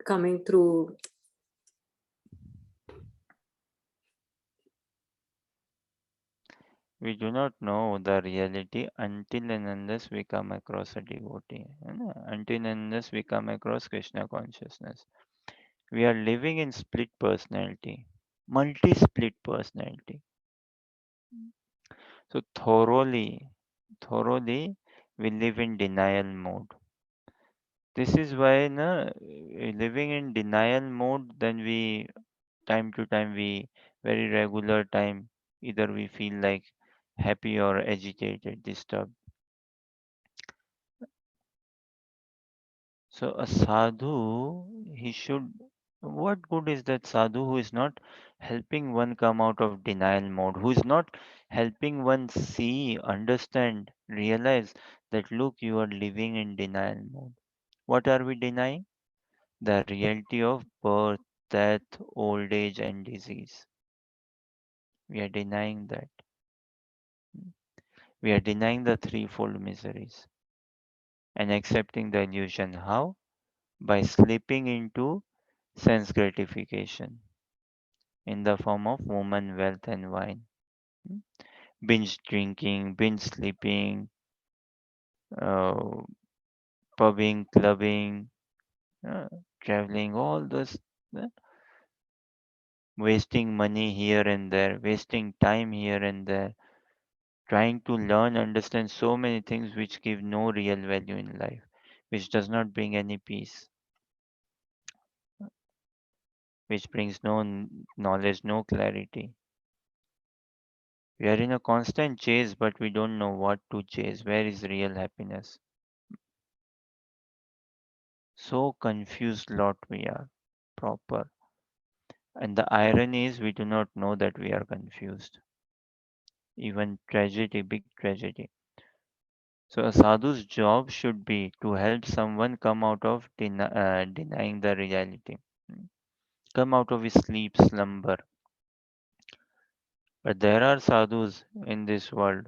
coming through. We do not know the reality until and unless we come across a devotee, है ना? Until and unless we come across Krishna consciousness. We are living in split personality, multi split personality. So, thoroughly, we live in denial mode. This is why living in denial mode, then we, time to time, we, very regular time, either we feel like happy or agitated, disturbed. So a sadhu, he should. What good is that sadhu who is not helping one come out of denial mode, who is not helping one see, understand, realize that look, you are living in denial mode. What are we denying? The reality of birth, death, old age, and disease. We are denying that. We are denying the threefold miseries and accepting the illusion. How? By slipping into sense gratification in the form of woman, wealth, and wine. Hmm? Binge drinking, binge sleeping, uh, pubbing, clubbing, uh, traveling, all those, uh, wasting money here and there, wasting time here and there, trying to learn, understand so many things which give no real value in life, which does not bring any peace, which brings no knowledge, no clarity, We are in a constant chase, but we don't know what to chase. Where is real happiness? So confused lot we are. Proper. And the irony is we do not know that we are confused. Even tragedy, big tragedy. So a sadhu's job should be to help someone come out of denying the reality, mm, come out of his sleep slumber. But there are sadhus in this world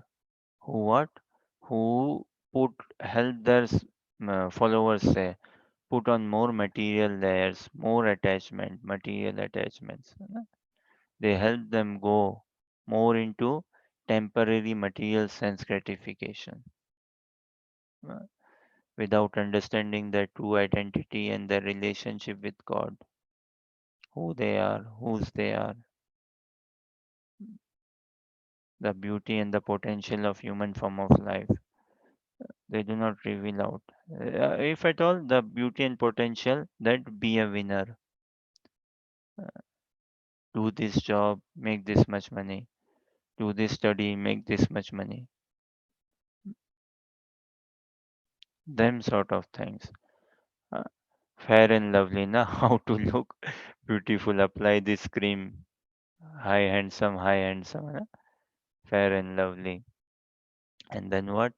who what? Who put help their followers say put on more material layers, more attachment, material attachments. They help them go more into temporary material sense gratification uh, without understanding their true identity and their relationship with God, who they are, whose they are, the beauty and the potential of human form of life. They do not reveal out. If at all, the beauty and potential that be a winner, do this job, make this much money, do this study, make this much money, them sort of things. Uh, Fair and lovely, na? How to look beautiful, apply this cream, high handsome, na? Fair and lovely. And then what?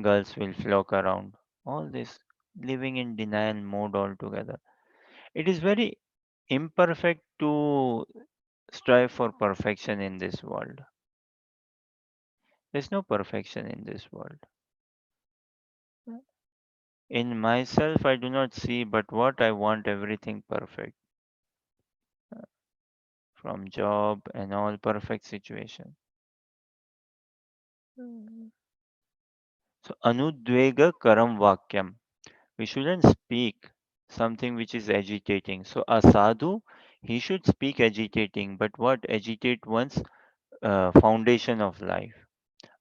Girls will flock around. All this living in denial mode altogether. It is very imperfect to strive for perfection in this world. There's no perfection in this world. In myself, I do not see, but what I want everything perfect, from job and all perfect situation. So anudvega karam vakyam. We shouldn't speak something which is agitating. So a sadhu, he should speak agitating, but what agitate one's foundation of life.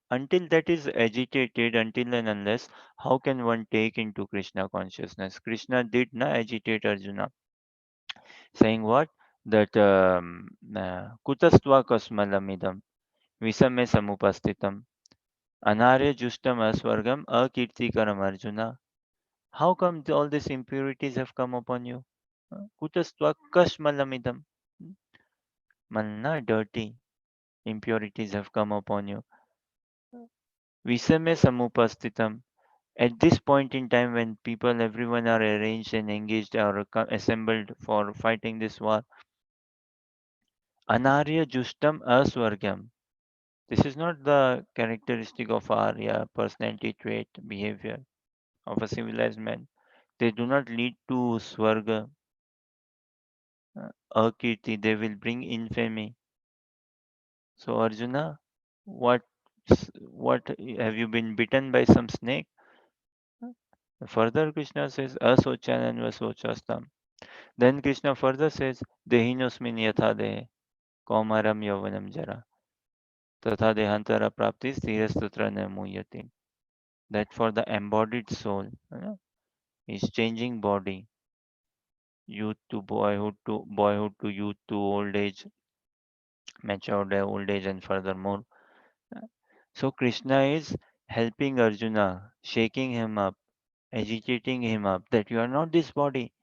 Until that is agitated, until and unless, how can one take into Krishna consciousness? Krishna did not agitate Arjuna, saying what? That kutastva kasmalamidam visame samupastitam anarya justam asvargam akirtikaram Arjuna. How come all these impurities have come upon you? Kutastva kashmalamidam. Malna, dirty impurities have come upon you. Visame samupastitam. At this point in time when people, everyone are arranged and engaged or assembled for fighting this war, anarya justam aswargam. This is not the characteristic of Arya personality trait behavior of a civilized man. They do not lead to swarga, akirti. They will bring infamy. So Arjuna, what what have you been bitten by some snake? Further Krishna says asochan vasochastam. Then Krishna further says dehinosmin yatha dehe kaumaram yauvanam jara tatha dehantara prapti sthirastatra na muyati. That for the embodied soul is changing body, youth to youth to old age, matured old age, and furthermore. So Krishna is helping Arjuna, shaking him up, agitating him up that you are not this body.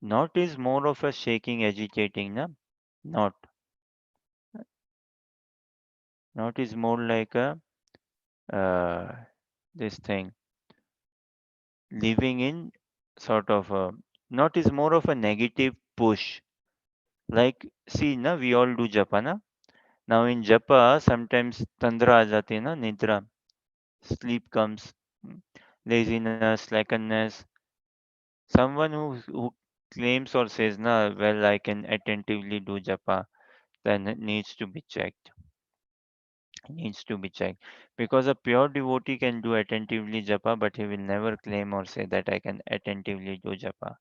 Not is more of a shaking, agitating, na? Not. Not is more like a uh, this thing living in sort of a, not is more of a negative push. Like see na, we all do japa na. Now in japa sometimes tandra aa jati hai na, nidra, sleep comes, mm, laziness, slackenness. Someone who claims or says na, well I can attentively do japa, then it needs to be checked. Needs to be checked because a pure devotee can do attentively japa, but he will never claim or say that I can attentively do japa.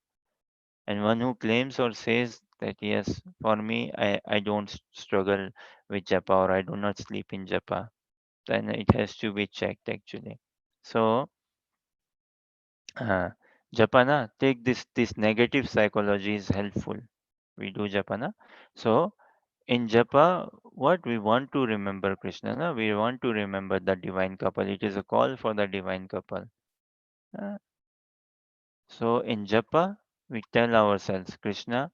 And one who claims or says that yes, for me, I don't struggle with japa or I do not sleep in japa, then it has to be checked actually. So, uh, japana, take this negative psychology is helpful. We do japana. So, in japa, what we want to remember Krishna, na? We want to remember the divine couple. It is a call for the divine couple. Uh, So in japa, we tell ourselves, Krishna,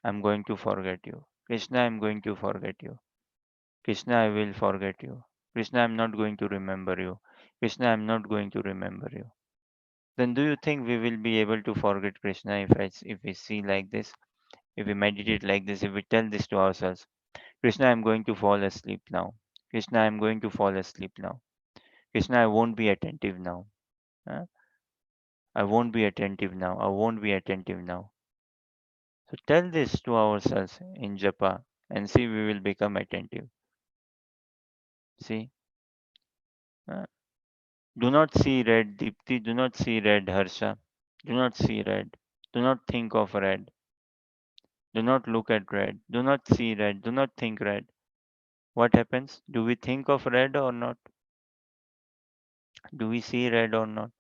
I'm going to forget you. Krishna, I'm going to forget you. Krishna, I will forget you. Krishna, I'm not going to remember you. Krishna, I'm not going to remember you. Then do you think we will be able to forget Krishna if we see like this, if we meditate like this, if we tell this to ourselves, Krishna, I'm going to fall asleep now. Krishna, I'm going to fall asleep now. Krishna, I won't be attentive now. Huh? I won't be attentive now. I won't be attentive now. So tell this to ourselves in japa and see we will become attentive. See? Uh, do not see red, Deepti. Do not see red, Harsha. Do not see red. Do not think of red. Do not look at red. Do not see red. Do not think red. What happens? Do we think of red or not? Do we see red or not?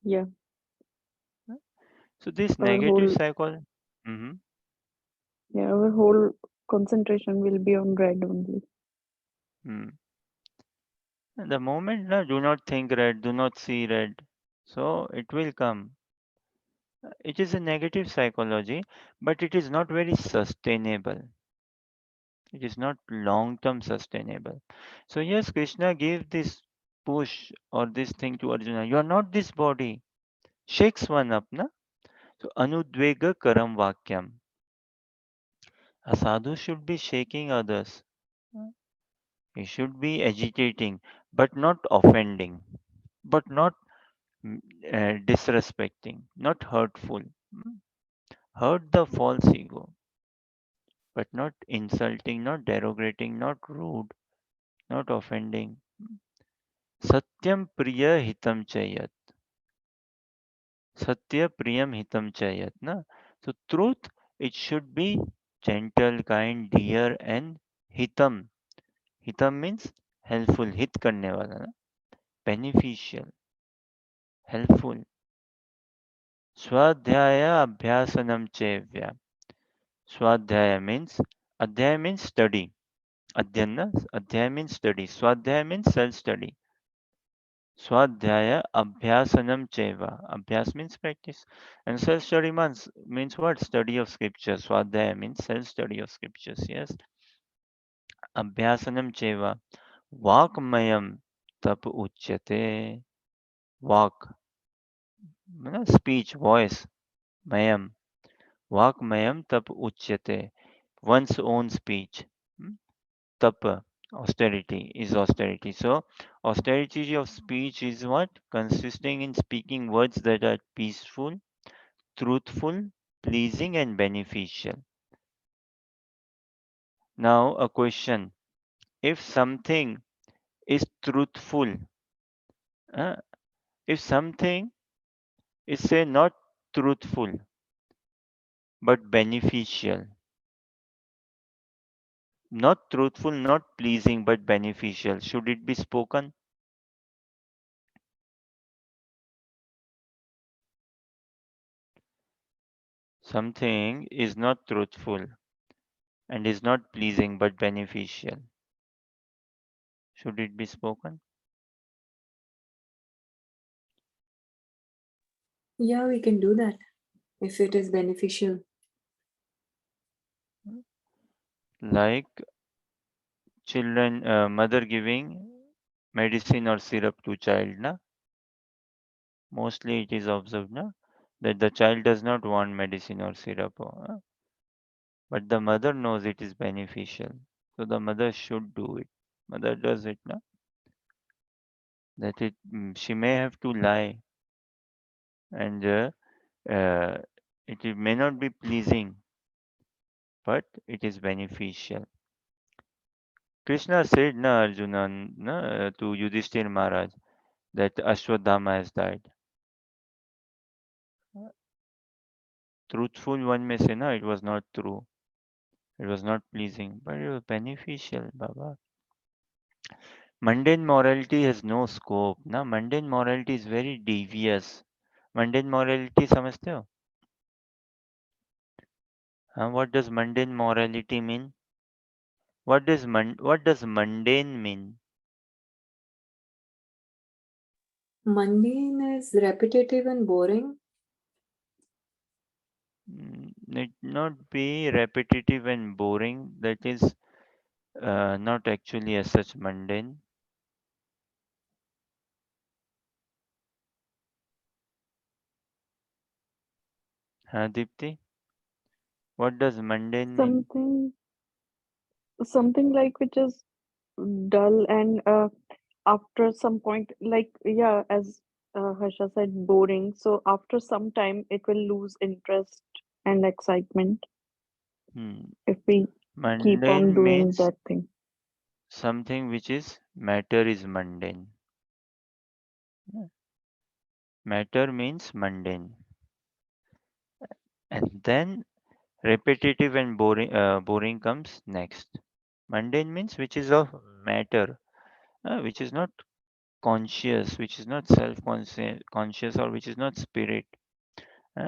Yeah, So this our negative whole cycle. Hmm. our whole concentration will be on red only. Mm. The moment no, do not think red, do not see red. So it will come. It is a negative psychology, but it is not very sustainable. It is not long term sustainable. So, yes, Krishna gave this push or this thing to Arjuna. You are not this body. Shakes one up, na? So, Anudvega Karam Vakyam. A sadhu should be shaking others. He should be agitating, but not offending, but not disrespecting, not hurtful. Mm. Hurt the false ego, but not insulting, not derogating, not rude, not offending. Satyam priya hitam chayat. Satya priyam hitam chayat. Na? So truth, it should be gentle, kind, dear, and hitam. Hitam means helpful. Hit करने वाला ना? Beneficial, helpful. Swadhyaya abhyasanam chevya. Swadhyaya means study. Adhyana, Adhyaya means study. Swadhyaya means self-study. Swadhyaya Abhyasanam Cheva. Abhyas means practice. And self study means what? Study of scripture. Swadhyaya means self study of scriptures. Yes. Abhyasanam Cheva. Vakmayam Tap Uchyate. Vak. Speech, voice. Mayam. Vakmayam Tap Uchyate. One's own speech. Hmm? Tapa. Austerity is austerity. So, austerity of speech is what? Consisting in speaking words that are peaceful, truthful, pleasing, and beneficial. Now, a question. If something is truthful, uh, if something is, say, not truthful but beneficial, not truthful, not pleasing but beneficial, should it be spoken? Something is not truthful and is not pleasing but beneficial. Should it be spoken? Yeah, we can do that if it is beneficial. Like children, mother giving medicine or syrup to child, na? Mostly it is observed, na? That the child does not want medicine or syrup, but the mother knows it is beneficial. So the mother should do it. Mother does it, na? She may have to lie and uh, may not be pleasing, but it is beneficial. Krishna said, na Arjuna, na, to Yudhishthir Maharaj, that Ashwadhama has died. Truthful one may say, no, it was not true. It was not pleasing, but it was beneficial, Baba. Mundane morality has no scope. Na mundane morality is very devious. Mundane morality समझते हो? What does mundane morality mean? What does mundane mean? Mundane is repetitive and boring. It not be repetitive and boring. That is not actually as such mundane. Dipti, what does mundane mean? Something, something like which is dull and after some point, like yeah, as Harsha said, boring. So after some time, it will lose interest and excitement Hmm. if we keep on Mundane doing means that thing. something which is matter is mundane. Yeah. Matter means mundane. And then repetitive and boring comes next. Mundane means which is of matter, which is not conscious, which is not self conscious, or which is not spirit,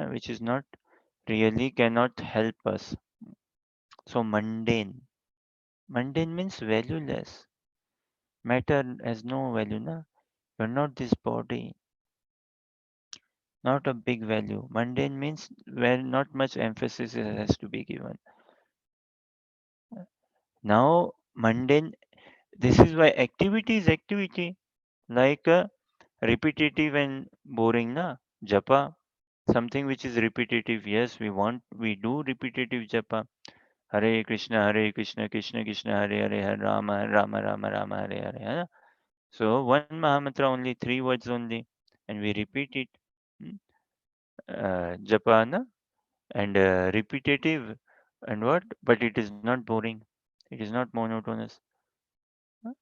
which is not really cannot help us. So mundane. Mundane means valueless. Matter has no value, na? You're not this body, not a big value. Mundane means where not much emphasis has to be given. Now, mundane, this is why activity is activity, like repetitive and boring, na? Japa, something which is repetitive. Yes, we do repetitive japa. Hare Krishna, Krishna Krishna, Hare Rama, Rama Rama Rama, Hare Hare. है ना? So one Mahamantra only, three words only, and we repeat it. Hmm? Japa, na? And repetitive, and what? But it is not boring. It is not monotonous. Huh?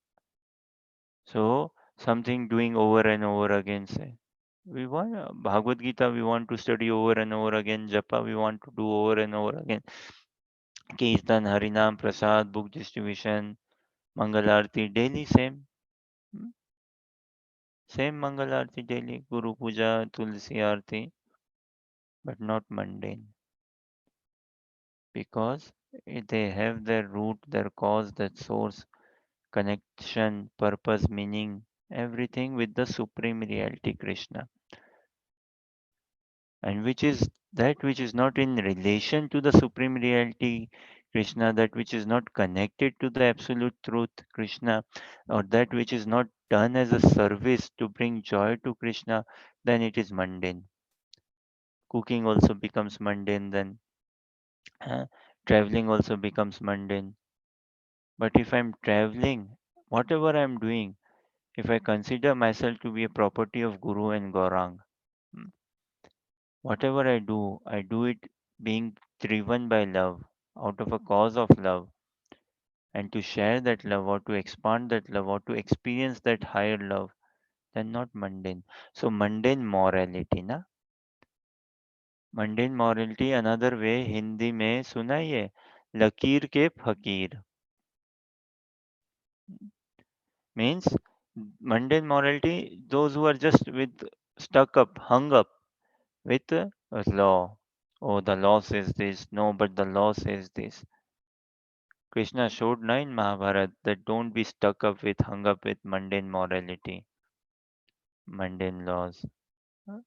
So something doing over and over again. Say we want Bhagavad Gita. We want to study over and over again. Japa we want to do over and over again. Kirtan, Harinam, Prasad, book distribution, Mangal Arti, daily same. Hmm? Same Mangal Arti daily, Guru Puja, Tulsi Arti, but not mundane because they have their root, their cause, their source, connection, purpose, meaning, everything with the supreme reality Krishna, and which is that which is not in relation to the supreme reality Krishna, that which is not connected to the absolute truth Krishna, or that which is not done as a service to bring joy to Krishna, then it is mundane. Cooking also becomes mundane then. uh, Traveling also becomes mundane. But if I'm traveling, whatever I'm doing, if I consider myself to be a property of Guru and Gaurang, mm, whatever I do it being driven by love, out of a cause of love, and to share that love or to expand that love or to experience that higher love, then not mundane. So mundane morality, na? Mundane morality another way Hindi में सुनाइए, लकीर के फकीर means mundane morality, those who are just with stuck up, hung up with a law. Oh, the law says this. No, but the law says this. Krishna showed in Mahabharata that don't be stuck up with, hung up with mundane morality, mundane laws. Huh?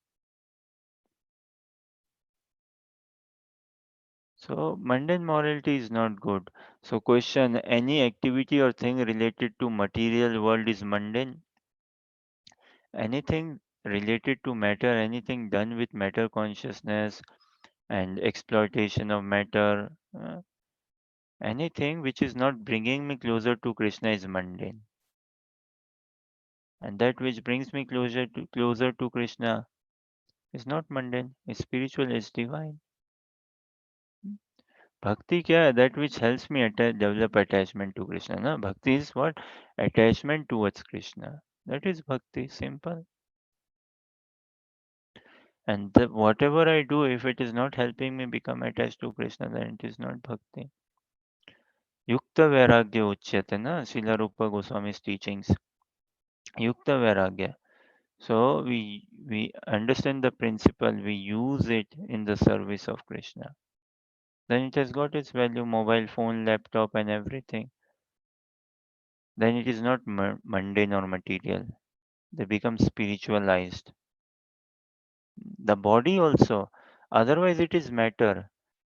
So mundane morality is not good. So question: any activity or thing related to material world is mundane? Anything related to matter, anything done with matter consciousness and exploitation of matter, anything which is not bringing me closer to Krishna is mundane, and that which brings me closer to Krishna is not mundane, is spiritual, is divine. Hmm. Bhakti क्या है? That which helps me develop attachment to Krishna. Na? Bhakti is what? Attachment towards Krishna. That is bhakti, simple. And whatever I do, if it is not helping me become attached to Krishna, then it is not bhakti. Yukta Vairagya Uchyate, na? Srila Rupa Goswami's teachings. Yukta Vairagya. So we understand the principle, we use it in the service of Krishna. then it has got its value, mobile phone, laptop, and everything. Then it is not mundane or material. They become spiritualized. The body also, otherwise it is matter.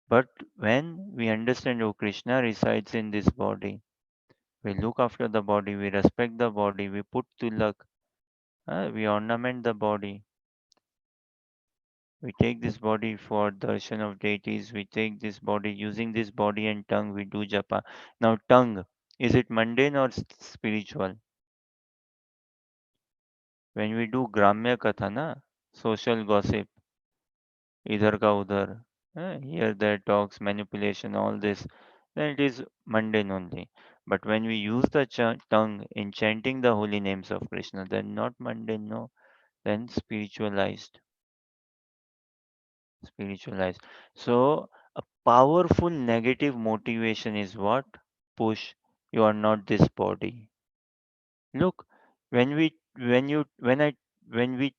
But when we understand, oh, Krishna resides in this body, we look after the body, we respect the body, we put tilak, we ornament the body, we take this body for darshan of deities, we take this body, using this body and tongue, we do japa. Now, tongue, is it mundane or spiritual? When we do gramya katha, na, social gossip, idhar ka udhar, here, there, talks, manipulation, all this, then it is mundane only. But when we use the tongue in chanting the holy names of Krishna, then not mundane, no, then spiritualized. Spiritualized. So, a powerful negative motivation is what? Push. You are not this body. Look, when we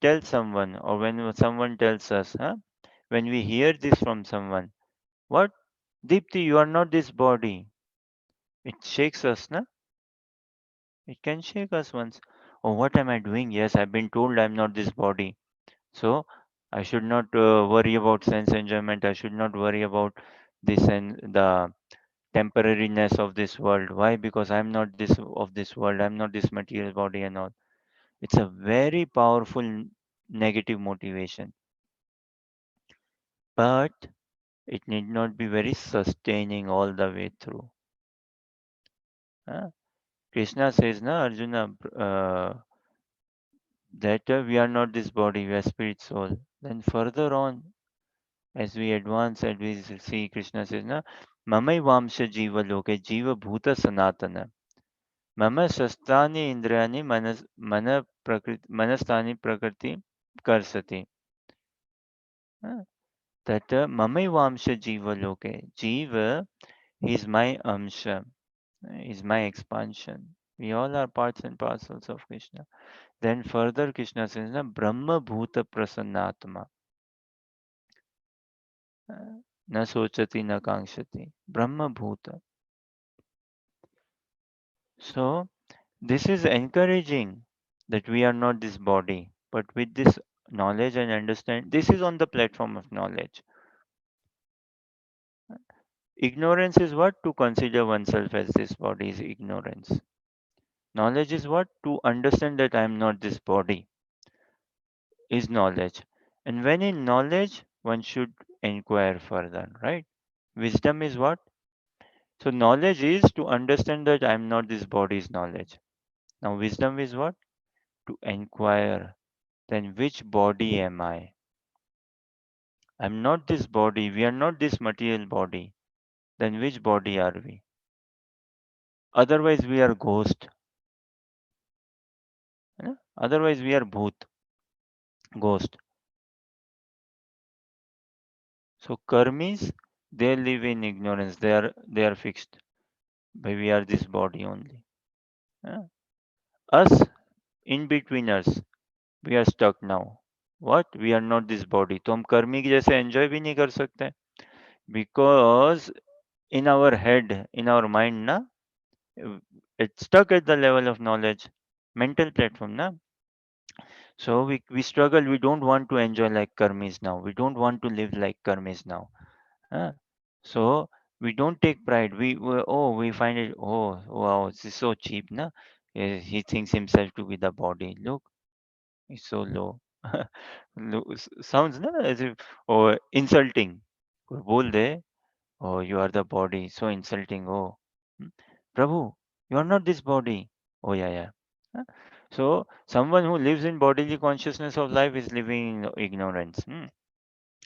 tell someone or when someone tells us, when we hear this from someone, what? Deepti, you are not this body. It shakes us, na? It can shake us once. Oh, what am I doing? Yes, I've been told I'm not this body. So I should not worry about sense enjoyment. I should not worry about this and the temporariness of this world. Why? Because I'm not this of this world. I'm not this material body and all. It's a very powerful negative motivation, but it need not be very sustaining all the way through. Huh? Krishna says, na Arjuna, that we are not this body, we are spirit soul. Then further on, as we advance and we see Krishna says, na Mamai Vamsha Jiva Loke Jiva Bhuta Sanatana. Mama Shastani Indrani Manastani Prakriti Karsati. Huh? That Mamai Vamsha Jiva Loke. Jiva is my Amsha, is my expansion. We all are parts and parcels of Krishna. Then further Krishna says, na Brahma Bhuta Prasannatma. Na sochati na kangshati. Brahma Bhuta. So this is encouraging that we are not this body, but with this knowledge and understand, this is on the platform of knowledge. Ignorance is what? To consider oneself as this body is ignorance. Knowledge is what? To understand that I am not this body is knowledge. And when in knowledge, one should inquire further, right? Wisdom is what? So knowledge is to understand that I am not this body is knowledge. Now wisdom is what? To inquire. Then which body am I? I'm not this body. We are not this material body. Then which body are we? Otherwise, we are ghost. Otherwise, we are bhoot, ghost. So karmis, they live in ignorance. They are fixed. But we are this body only. Huh? Us, in between us, we are stuck now. What? We are not this body. तो हम कर्मी की जैसे enjoy भी नहीं कर सकते. Because in our head, in our mind, na, it's stuck at the level of knowledge, mental platform, na. So we struggle. We don't want to enjoy like karmis now. We don't want to live like karmis now. Huh? So we don't take pride. We find it. Oh wow, this is so cheap, na. He thinks himself to be the body. Look, he's so low. Sounds na as if or insulting. कोई बोल दे, oh, you are the body. So insulting. Oh, hmm, Prabhu, you are not this body. Oh, yeah, yeah. Huh? So, someone who lives in bodily consciousness of life is living in ignorance.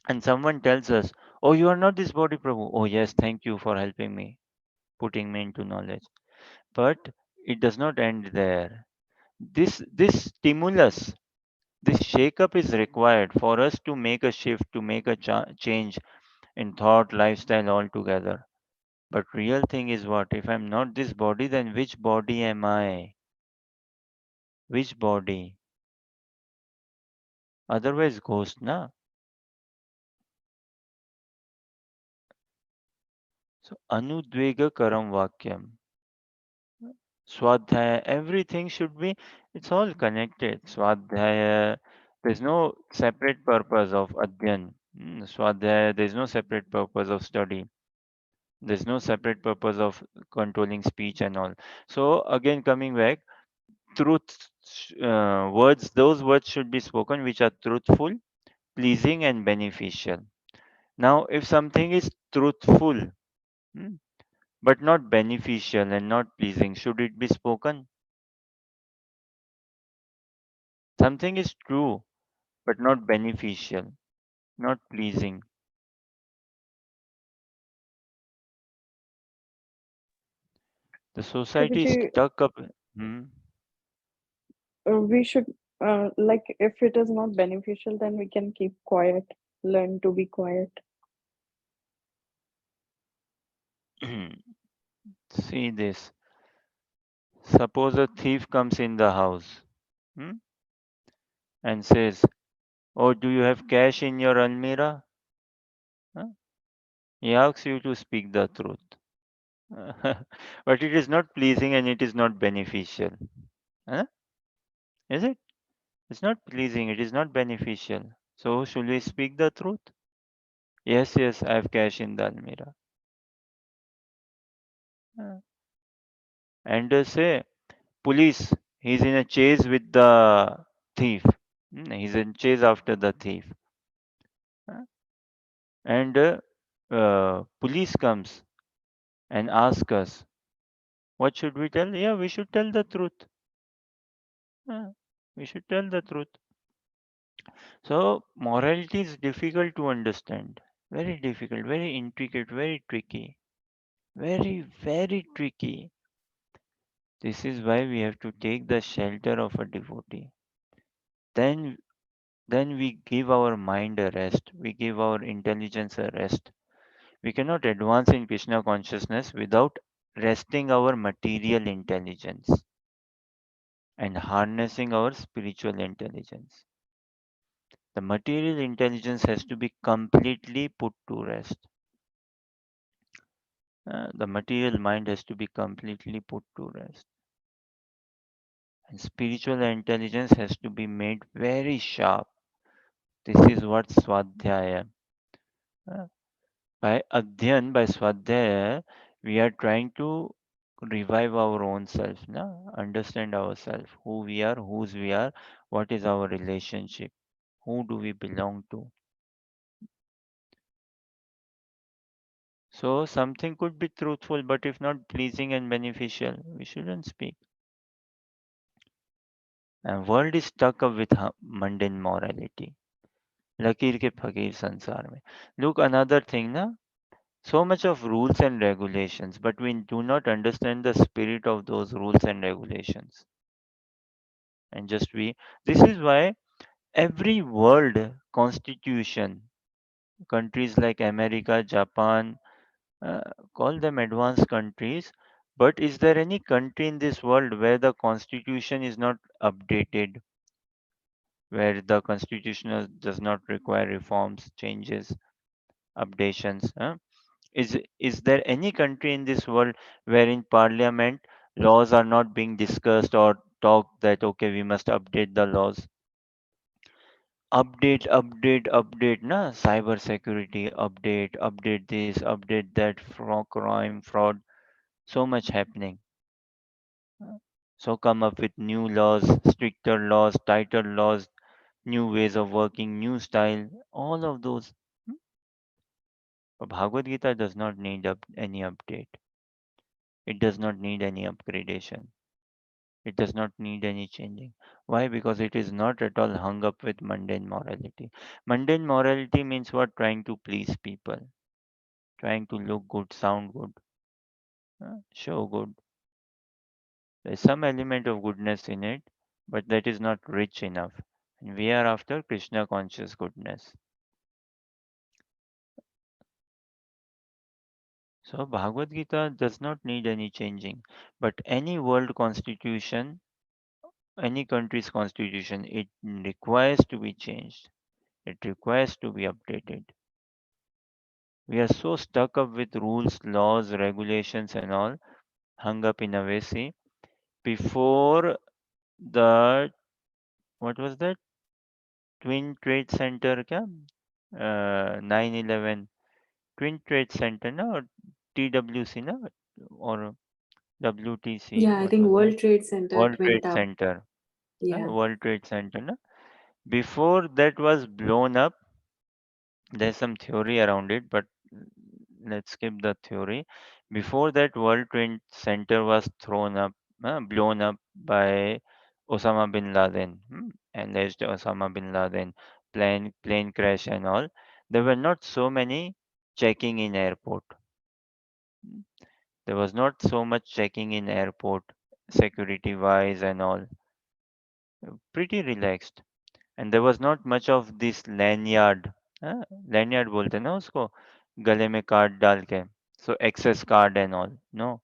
And someone tells us, oh, you are not this body, Prabhu. Oh, yes, thank you for helping me, putting me into knowledge. But it does not end there. This stimulus, this shake-up is required for us to make a shift, to make a change in thought, lifestyle altogether. But real thing is what? If I'm not this body, then which body am I? Which body? Otherwise, ghost, na? So anudvega karam vakyam. Swadhyaya, everything should be, it's all connected. Swadhyaya, there's no separate purpose of adhyan. Swadhyaya, there's no separate purpose of study. There's no separate purpose of controlling speech and all. So again, coming back, truth words, those words should be spoken which are truthful, pleasing, and beneficial. Now, if something is truthful, hmm, but not beneficial and not pleasing, should it be spoken? Something is true but not beneficial, not pleasing. The society is Prabhuji, stuck up. Hmm. we should, like, if it is not beneficial, then we can keep quiet, learn to be quiet. See this. Suppose a thief comes in the house, hmm, and says, "Oh, do you have cash in your almirah?" Huh? He asks you to speak the truth. But it is not pleasing and it is not beneficial. Huh? Is it? It's not pleasing, it is not beneficial. So, should we speak the truth? Yes, yes, I have cash in the almirah. And say, police, he's in a chase with the thief. He's in chase after the thief. Uh, And police comes and asks us, what should we tell? Yeah, we should tell the truth. Uh, we should tell the truth. So, morality is difficult to understand. Very difficult, very intricate, very tricky. Very, very tricky. This is why we have to take the shelter of a devotee. Then then we give our mind a rest. We give our intelligence a rest. We cannot advance in Krishna consciousness without resting our material intelligence and harnessing our spiritual intelligence. The material intelligence has to be completely put to rest. The material mind has to be completely put to rest. And spiritual intelligence has to be made very sharp. This is what Swadhyaya. Uh, By Adhyan, by Swadhyaya, we are trying to revive our own self, na? Understand ourselves, who we are, whose we are, what is our relationship, who do we belong to. So something could be truthful, but if not pleasing and beneficial, we shouldn't speak. And world is stuck up with mundane morality. लकीर के फकीर संसार में. Look, another thing, na? So much of rules and regulations, but we do not understand the spirit of those rules and regulations. And just we, this is why every world constitution, countries like America, Japan, uh, call them advanced countries, but is there any country in this world where the constitution is not updated, where the constitution does not require reforms, changes, updations? Is there any country in this world where in parliament laws are not being discussed or talked that okay, we must update the laws? Update, na? Cyber security, update this, update that, crime, fraud, so much happening. So come up with new laws, stricter laws, tighter laws, new ways of working, new style, all of those. Hmm? But Bhagavad Gita does not need any update. It does not need any upgradation. It does not need any changing. Why? Because it is not at all hung up with mundane morality. Mundane morality means what? Trying to please people, trying to look good, sound good, show good. There's some element of goodness in it, but that is not rich enough. And we are after Krishna conscious goodness. So Bhagavad Gita does not need any changing. But any world constitution, any country's constitution, it requires to be changed. It requires to be updated. We are so stuck up with rules, laws, regulations, and all, hung up in a way. See, before the what was that Twin Trade Center? Kya? 9/11 Twin Trade Center, no, or TWC, no, or WTC. Yeah, I What think was that? World Trade Center World it Trade went up. Center. Yeah. World Trade Center. No? Before that was blown up, there's some theory around it, but let's skip the theory. Before that, World Trade Center was blown up by Osama bin Laden, alleged Osama bin Laden, plane crash and all. There were not so many checking in airport. Hmm. There was not so much checking in airport, security wise and all. Pretty relaxed. And there was not much of this lanyard. lanyard बोलते हैं ना उसको गले में card डाल के, so access card and all, no.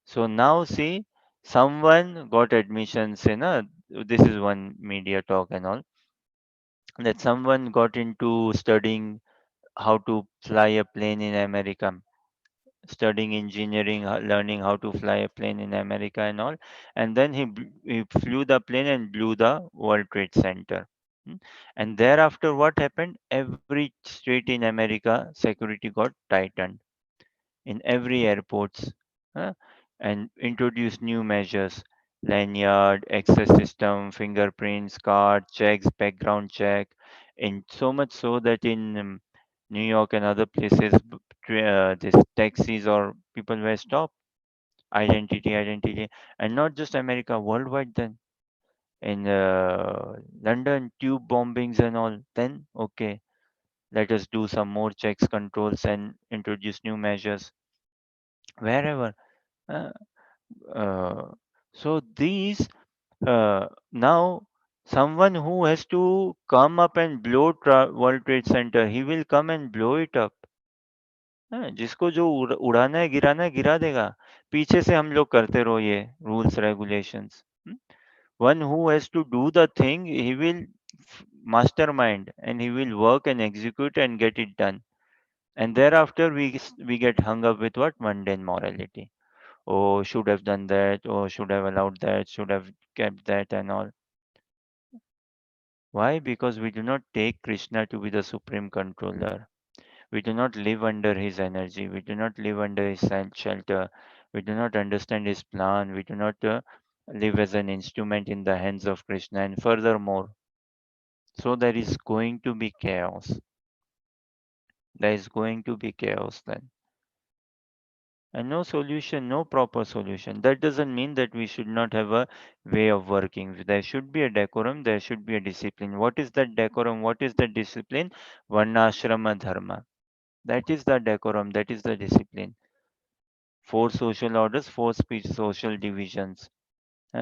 So now see, someone got admissions in a, this is one media talk and all, that someone got into studying how to fly a plane in America, studying engineering, learning how to fly a plane in America and all. And then he flew the plane and blew the World Trade Center. Mm. And thereafter, what happened? Every street in America, security got tightened in every airports, uh, and introduced new measures, lanyard, access system, fingerprints, card checks, background check, and so much so that in New York and other places, this taxis or people were stopped, identity, and not just America, worldwide. Then in London, tube bombings and all. Then okay, let us do some more checks, controls, and introduce new measures wherever. Uh, Uh, so these now someone who has to come up and blow World Trade Center, he will come and blow it up. जिसको जो उड़ाना है गिरा देगा. पीछे से हम लोग करते रहो ये rules regulations. One who has to do the thing, he will mastermind and he will work and execute and get it done. And thereafter we get hung up with what mundane morality. Oh, should have done that, or should have allowed that, should have kept that and all. Why? Because we do not take Krishna to be the supreme controller. We do not live under his energy. We do not live under his shelter. We do not understand his plan. We do not live as an instrument in the hands of Krishna. And furthermore, so there is going to be chaos. There is going to be chaos then. And no solution, no proper solution. That doesn't mean that we should not have a way of working. There should be a decorum, there should be a discipline. What is that decorum? What is the discipline? Varnashrama dharma. That is the decorum, that is the discipline. Four social orders, four speech social divisions,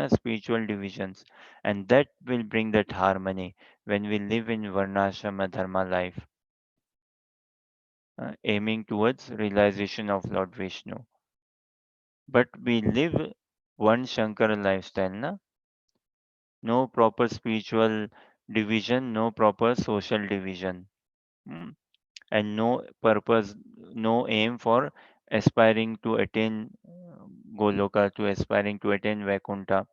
spiritual divisions. And that will bring that harmony when we live in Varnashrama dharma life, aiming towards realization of Lord Vishnu. But we live one Shankara lifestyle, na? No proper spiritual division, no proper social division, mm, and no purpose, no aim for aspiring to attain Goloka, to aspiring to attain Vaikuntha.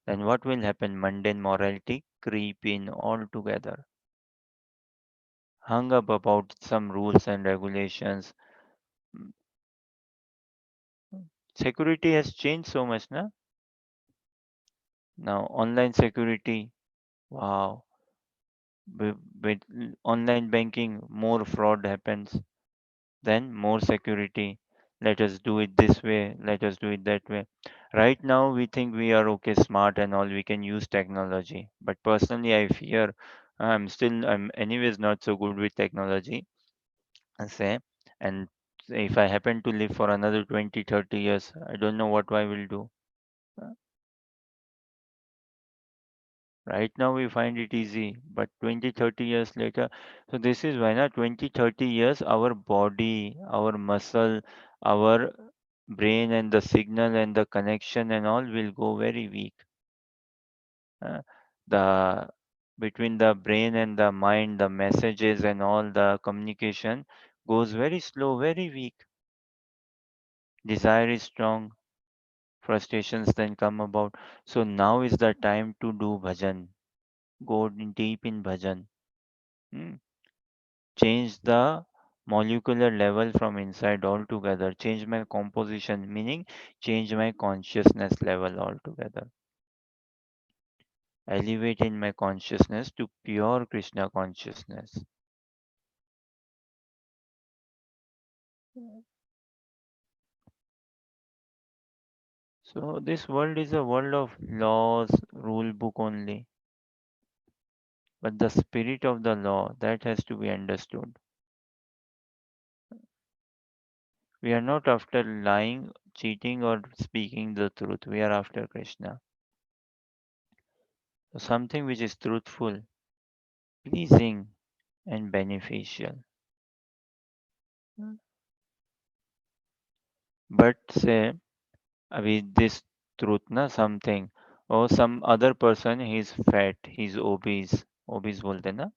Then what will happen? Mundane morality creep in altogether, hung up about some rules and regulations. Mm, Security has changed so much, na? Now online security, wow. With online banking, more fraud happens, then more security. Let us do it this way, let us do it that way. Right now we think we are okay, smart and all, we can use technology, but personally I fear, I'm anyways not so good with technology, I say. And if I happen to live for another 20-30 years, I don't know what I will do. Uh, Right now we find it easy, but 20-30 years later, so this is why na 20-30 years our body, our muscle, our brain and the signal and the connection and all will go very weak. Uh, the between the brain and the mind, the messages and all the communication goes very slow, very weak. Desire is strong, frustrations then come about. So now is the time to do bhajan. Go deep in bhajan. Hmm. Change the molecular level from inside altogether. Change my composition, meaning change my consciousness level altogether. Elevate in my consciousness to pure Krishna consciousness. So this world is a world of laws, rule book only. But the spirit of the law, that has to be understood. We are not after lying, cheating, or speaking the truth. We are after Krishna. So something which is truthful, pleasing, and beneficial. But say with this truth, na something, or some other person, he's fat, he's obese. Obese बोलते ना,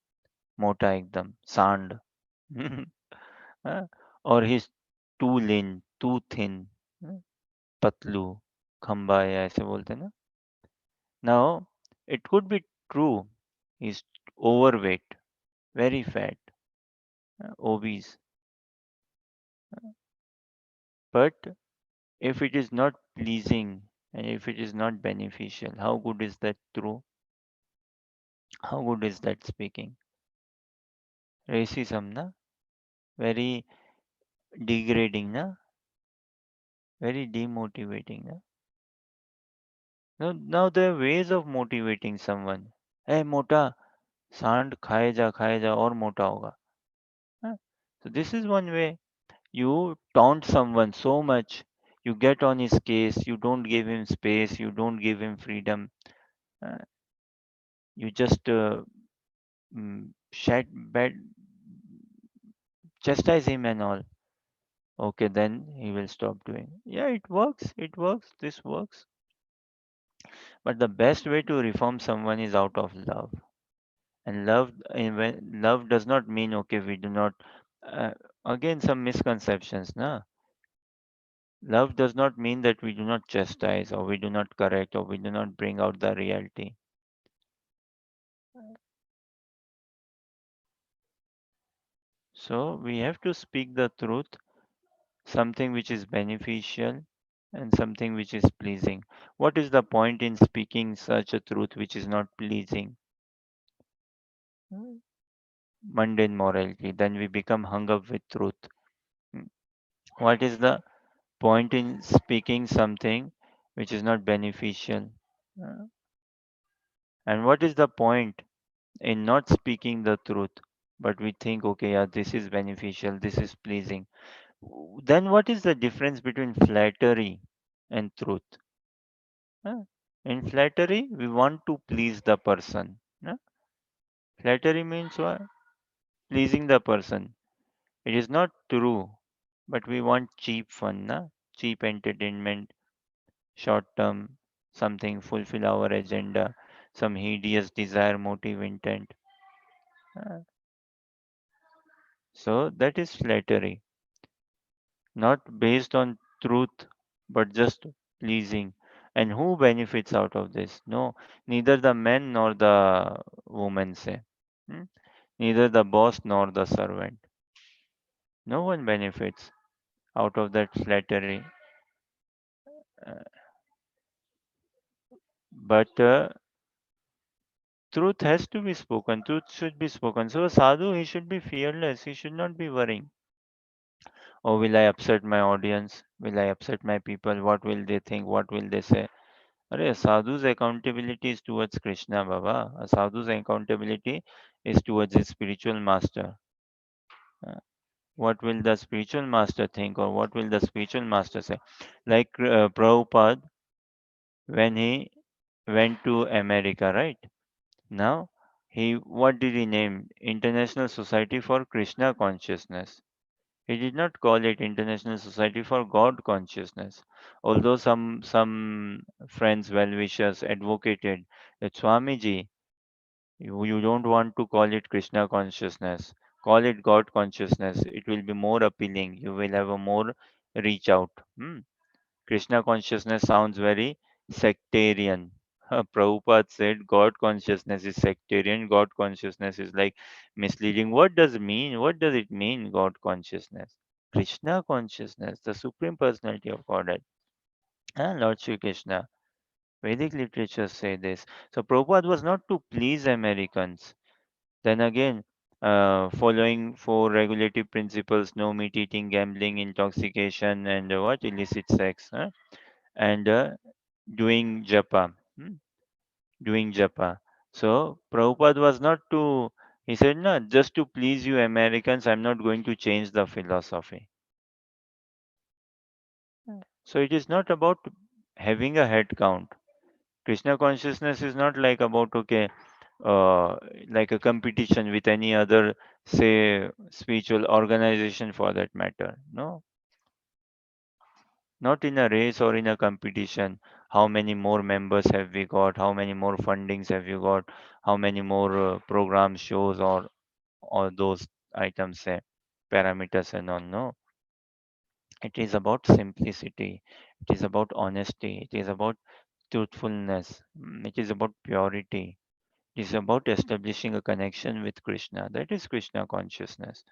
मोटा एकदम, सांड. हाँ, or he's too lean, too thin, Patlu, खंबा या ऐसे बोलते ना. Now, it could be true. He's overweight, very fat, obese. But if it is not pleasing and if it is not beneficial, how good is that true? How good is that speaking? Racism, na? Very degrading, na? Very demotivating, na? Now there are ways of motivating someone. Hey, mota, सांड खाए जा और मोटा होगा. हाँ? So this is one way. You taunt someone so much, you get on his case, you don't give him space, you don't give him freedom, uh, you just shed bad, chastise him and all. Okay, then he will stop doing. Yeah, it works. It works. This works. But the best way to reform someone is out of love. And when love does not mean okay, we do not. Uh, Again, some misconceptions, na. Love does not mean that we do not chastise or we do not correct or we do not bring out the reality. So we have to speak the truth, something which is beneficial and something which is pleasing. What is the point in speaking such a truth which is not pleasing? Hmm. Mundane morality. Then we become hung up with truth. Hmm. What is the point in speaking something which is not beneficial? Uh, And what is the point in not speaking the truth? But we think, okay, yeah, this is beneficial, this is pleasing. Then what is the difference between flattery and truth? Huh? In flattery, we want to please the person. Huh? Flattery means what? Pleasing the person. It is not true, but we want cheap fun, na? Cheap entertainment, short term, something fulfill our agenda, some hideous desire, motive, intent. Uh, So that is flattery, not based on truth, but just pleasing. And who benefits out of this? No, neither the man nor the woman say. Hmm? Neither the boss nor the servant. No one benefits out of that flattery. Uh, but truth has to be spoken. Truth should be spoken. So a sadhu, he should be fearless. He should not be worrying. Oh, will I upset my audience? Will I upset my people? What will they think? What will they say? Arey, a sadhu's accountability is towards Krishna, Baba. A sadhu's accountability is towards his spiritual master. Uh, what will the spiritual master think, or what will the spiritual master say? Like Prabhupada, when he went to America, right? Now, what did he name? International Society for Krishna Consciousness. He did not call it International Society for God Consciousness, although some friends, well-wishers advocated that Swamiji, you don't want to call it Krishna consciousness, Call it God consciousness. It will be more appealing. You will have a more reach out. Krishna consciousness sounds very sectarian. Prabhupada said God consciousness is sectarian. God consciousness is like misleading. What does it mean? What does it mean, God consciousness? Krishna consciousness, the Supreme Personality of Godhead. Lord Shri Krishna. Vedic literature say this. So Prabhupada was not to please Americans. Then again, following four regulative principles: no meat eating, gambling, intoxication, and what illicit sex, and doing japa, doing japa. So Prabhupada was not to. He said, no, just to please you Americans, I'm not going to change the philosophy. So it is not about having a head count. Krishna consciousness is not like about, okay, uh, like a competition with any other, say, spiritual organization for that matter. No, not in a race or in a competition. How many more members have we got? How many more fundings have you got? How many more programs, shows, or those items, say, parameters and all? No, it is about simplicity. It is about honesty. It is about truthfulness. It is about purity. It is about establishing a connection with Krishna. That is Krishna consciousness.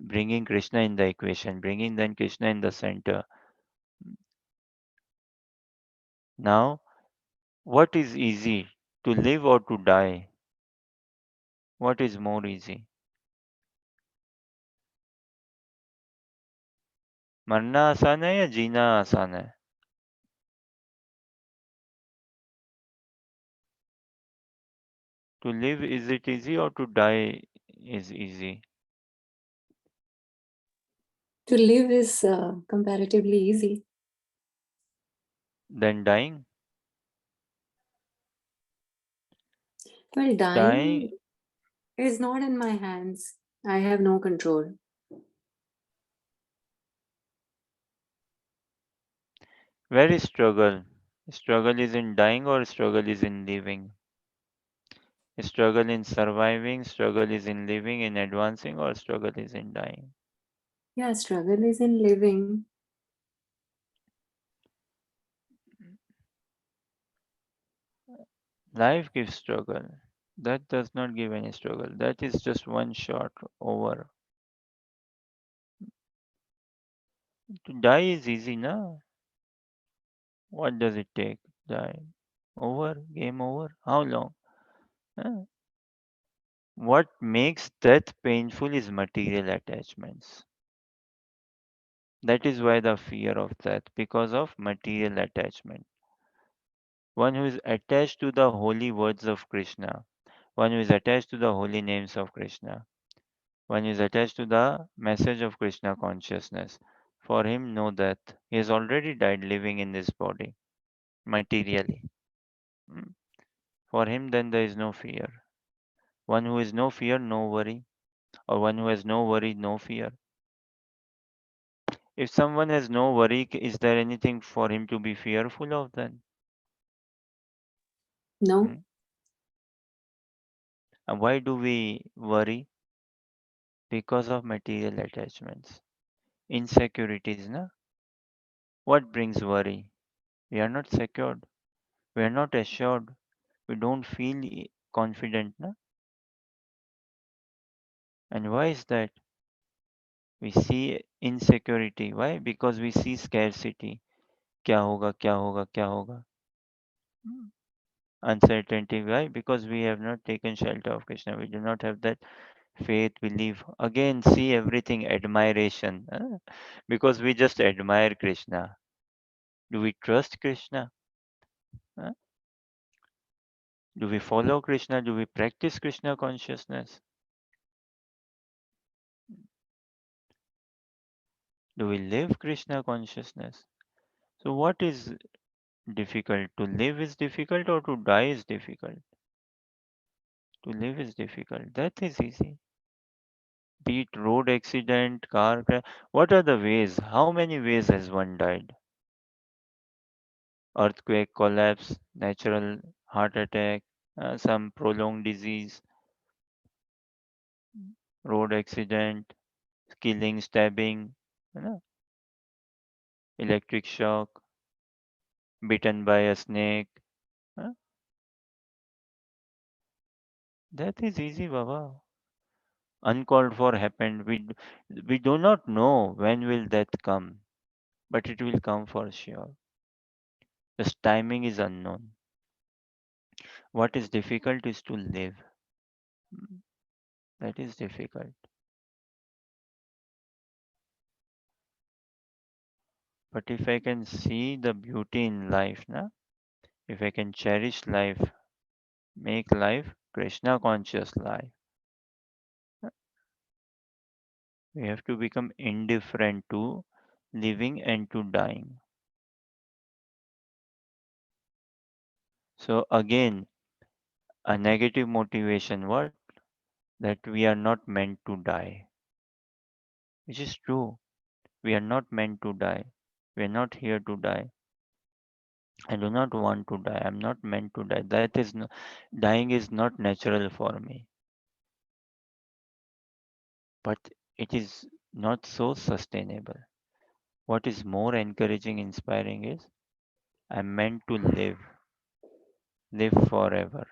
Bringing Krishna in the equation, bringing then Krishna in the center. Now, what is easy, to live or to die? What is more easy? मरना आसान है या जीना आसान है? To live, is it easy, or to die is easy? To live is comparatively easy. Then dying? Well, Dying, dying is not in my hands. I have no control. where is struggle? Struggle is in dying or struggle is in living? Struggle in surviving, struggle is in living, in advancing, or struggle is in dying? Yeah, struggle is in living. Life gives struggle. That does not give any struggle. That is just one shot over. To die is easy, na? What does it take? Die. Over? Game over? How long? Huh? What makes death painful is material attachments. That is why the fear of death, because of material attachment. One who is attached to the holy words of Krishna, one who is attached to the holy names of Krishna, one who is attached to the message of Krishna consciousness. For him, no death. He has already died living in this body, materially. Mm. For him, then there is no fear. One who is no fear, no worry, or one who has no worry, no fear. If someone has no worry, is there anything for him to be fearful of then? No, Hmm? And why do we worry? Because of material attachments. Insecurities, na? What brings worry? We are not secured. We are not assured. We don't feel confident, na? And why is that? We see insecurity. Why? Because we see scarcity. क्या होगा, क्या होगा, क्या होगा? Hmm. Uncertainty. Why? Because we have not taken shelter of Krishna. We do not have that faith, belief. Again, see everything admiration. Because we just admire Krishna. Do we trust Krishna? Huh? Do we follow Krishna? Do we practice Krishna consciousness? Do we live Krishna consciousness? So, what is difficult? To live is difficult, or to die is difficult? To live is difficult. That is easy. Be it road accident, car crash. What are the ways? How many ways has one died? Earthquake, collapse, natural heart attack, some prolonged disease. road accident, killing, stabbing, you know, electric shock, bitten by a snake. Huh? That is easy, Baba. Uncalled for happened. We do not know when will death come, but it will come for sure. The timing is unknown. What is difficult is to live. Mm, that is difficult. But if I can see the beauty in life, na? If I can cherish life, make life Krishna conscious life, we have to become indifferent to living and to dying. So again, a negative motivation, what? That we are not meant to die, which is true. We are not meant to die. We are not here to die. I do not want to die. I'm not meant to die. That is no, dying is not natural for me. But it is not so sustainable. What is more encouraging, inspiring is I'm meant to live forever.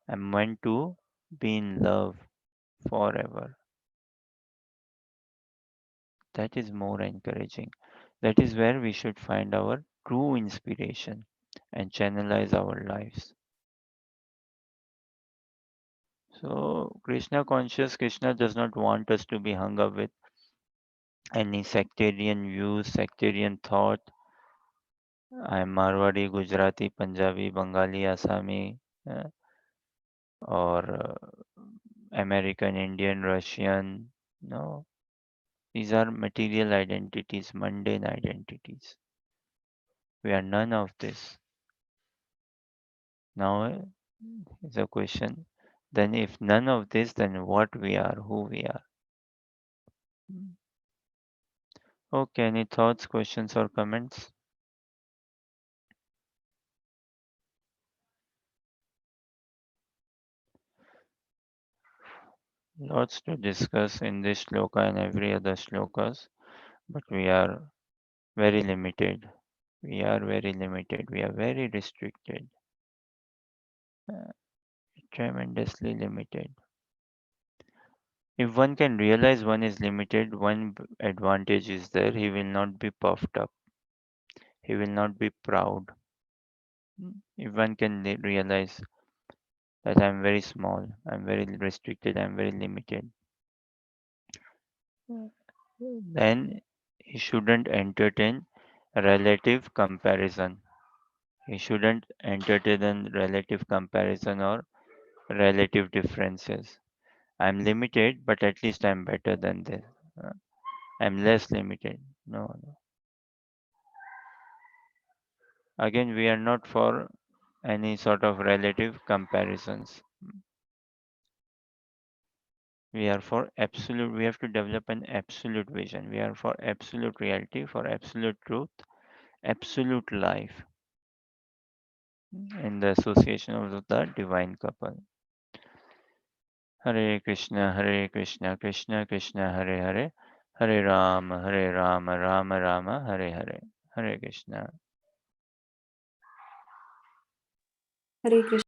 I'm meant to be in love forever. That is more encouraging. That is where we should find our true inspiration and channelize our lives. So, Krishna conscious, Krishna does not want us to be hung up with any sectarian views, sectarian thought. I'm Marwadi, Gujarati, Punjabi, Bengali, Assami, uh, or American, Indian, Russian. No, these are material identities, mundane identities. We are none of this. Now is a question. Then, if none of this, then what we are, who we are? Okay, any thoughts, questions, or comments? Lots to discuss in this shloka and every other shlokas, but we are very limited. We are very limited. We are very restricted, uh, tremendously limited. If one can realize one is limited, one advantage is there. He will not be puffed up. He will not be proud. If one can realize that I'm very small, I'm very restricted, I'm very limited, then he shouldn't entertain relative comparison. He shouldn't entertain relative comparison or relative differences. I'm limited, but at least I'm better than this. Uh, I'm less limited. No, no. Again, we are not for any sort of relative comparisons. We are for absolute, we have to develop an absolute vision. We are for absolute reality, for absolute truth, absolute life in the association of the divine couple. Hare Krishna, Krishna Krishna, Hare Hare, Hare Rama, Rama Rama, Hare Hare. Hare Krishna. Hare Krishna.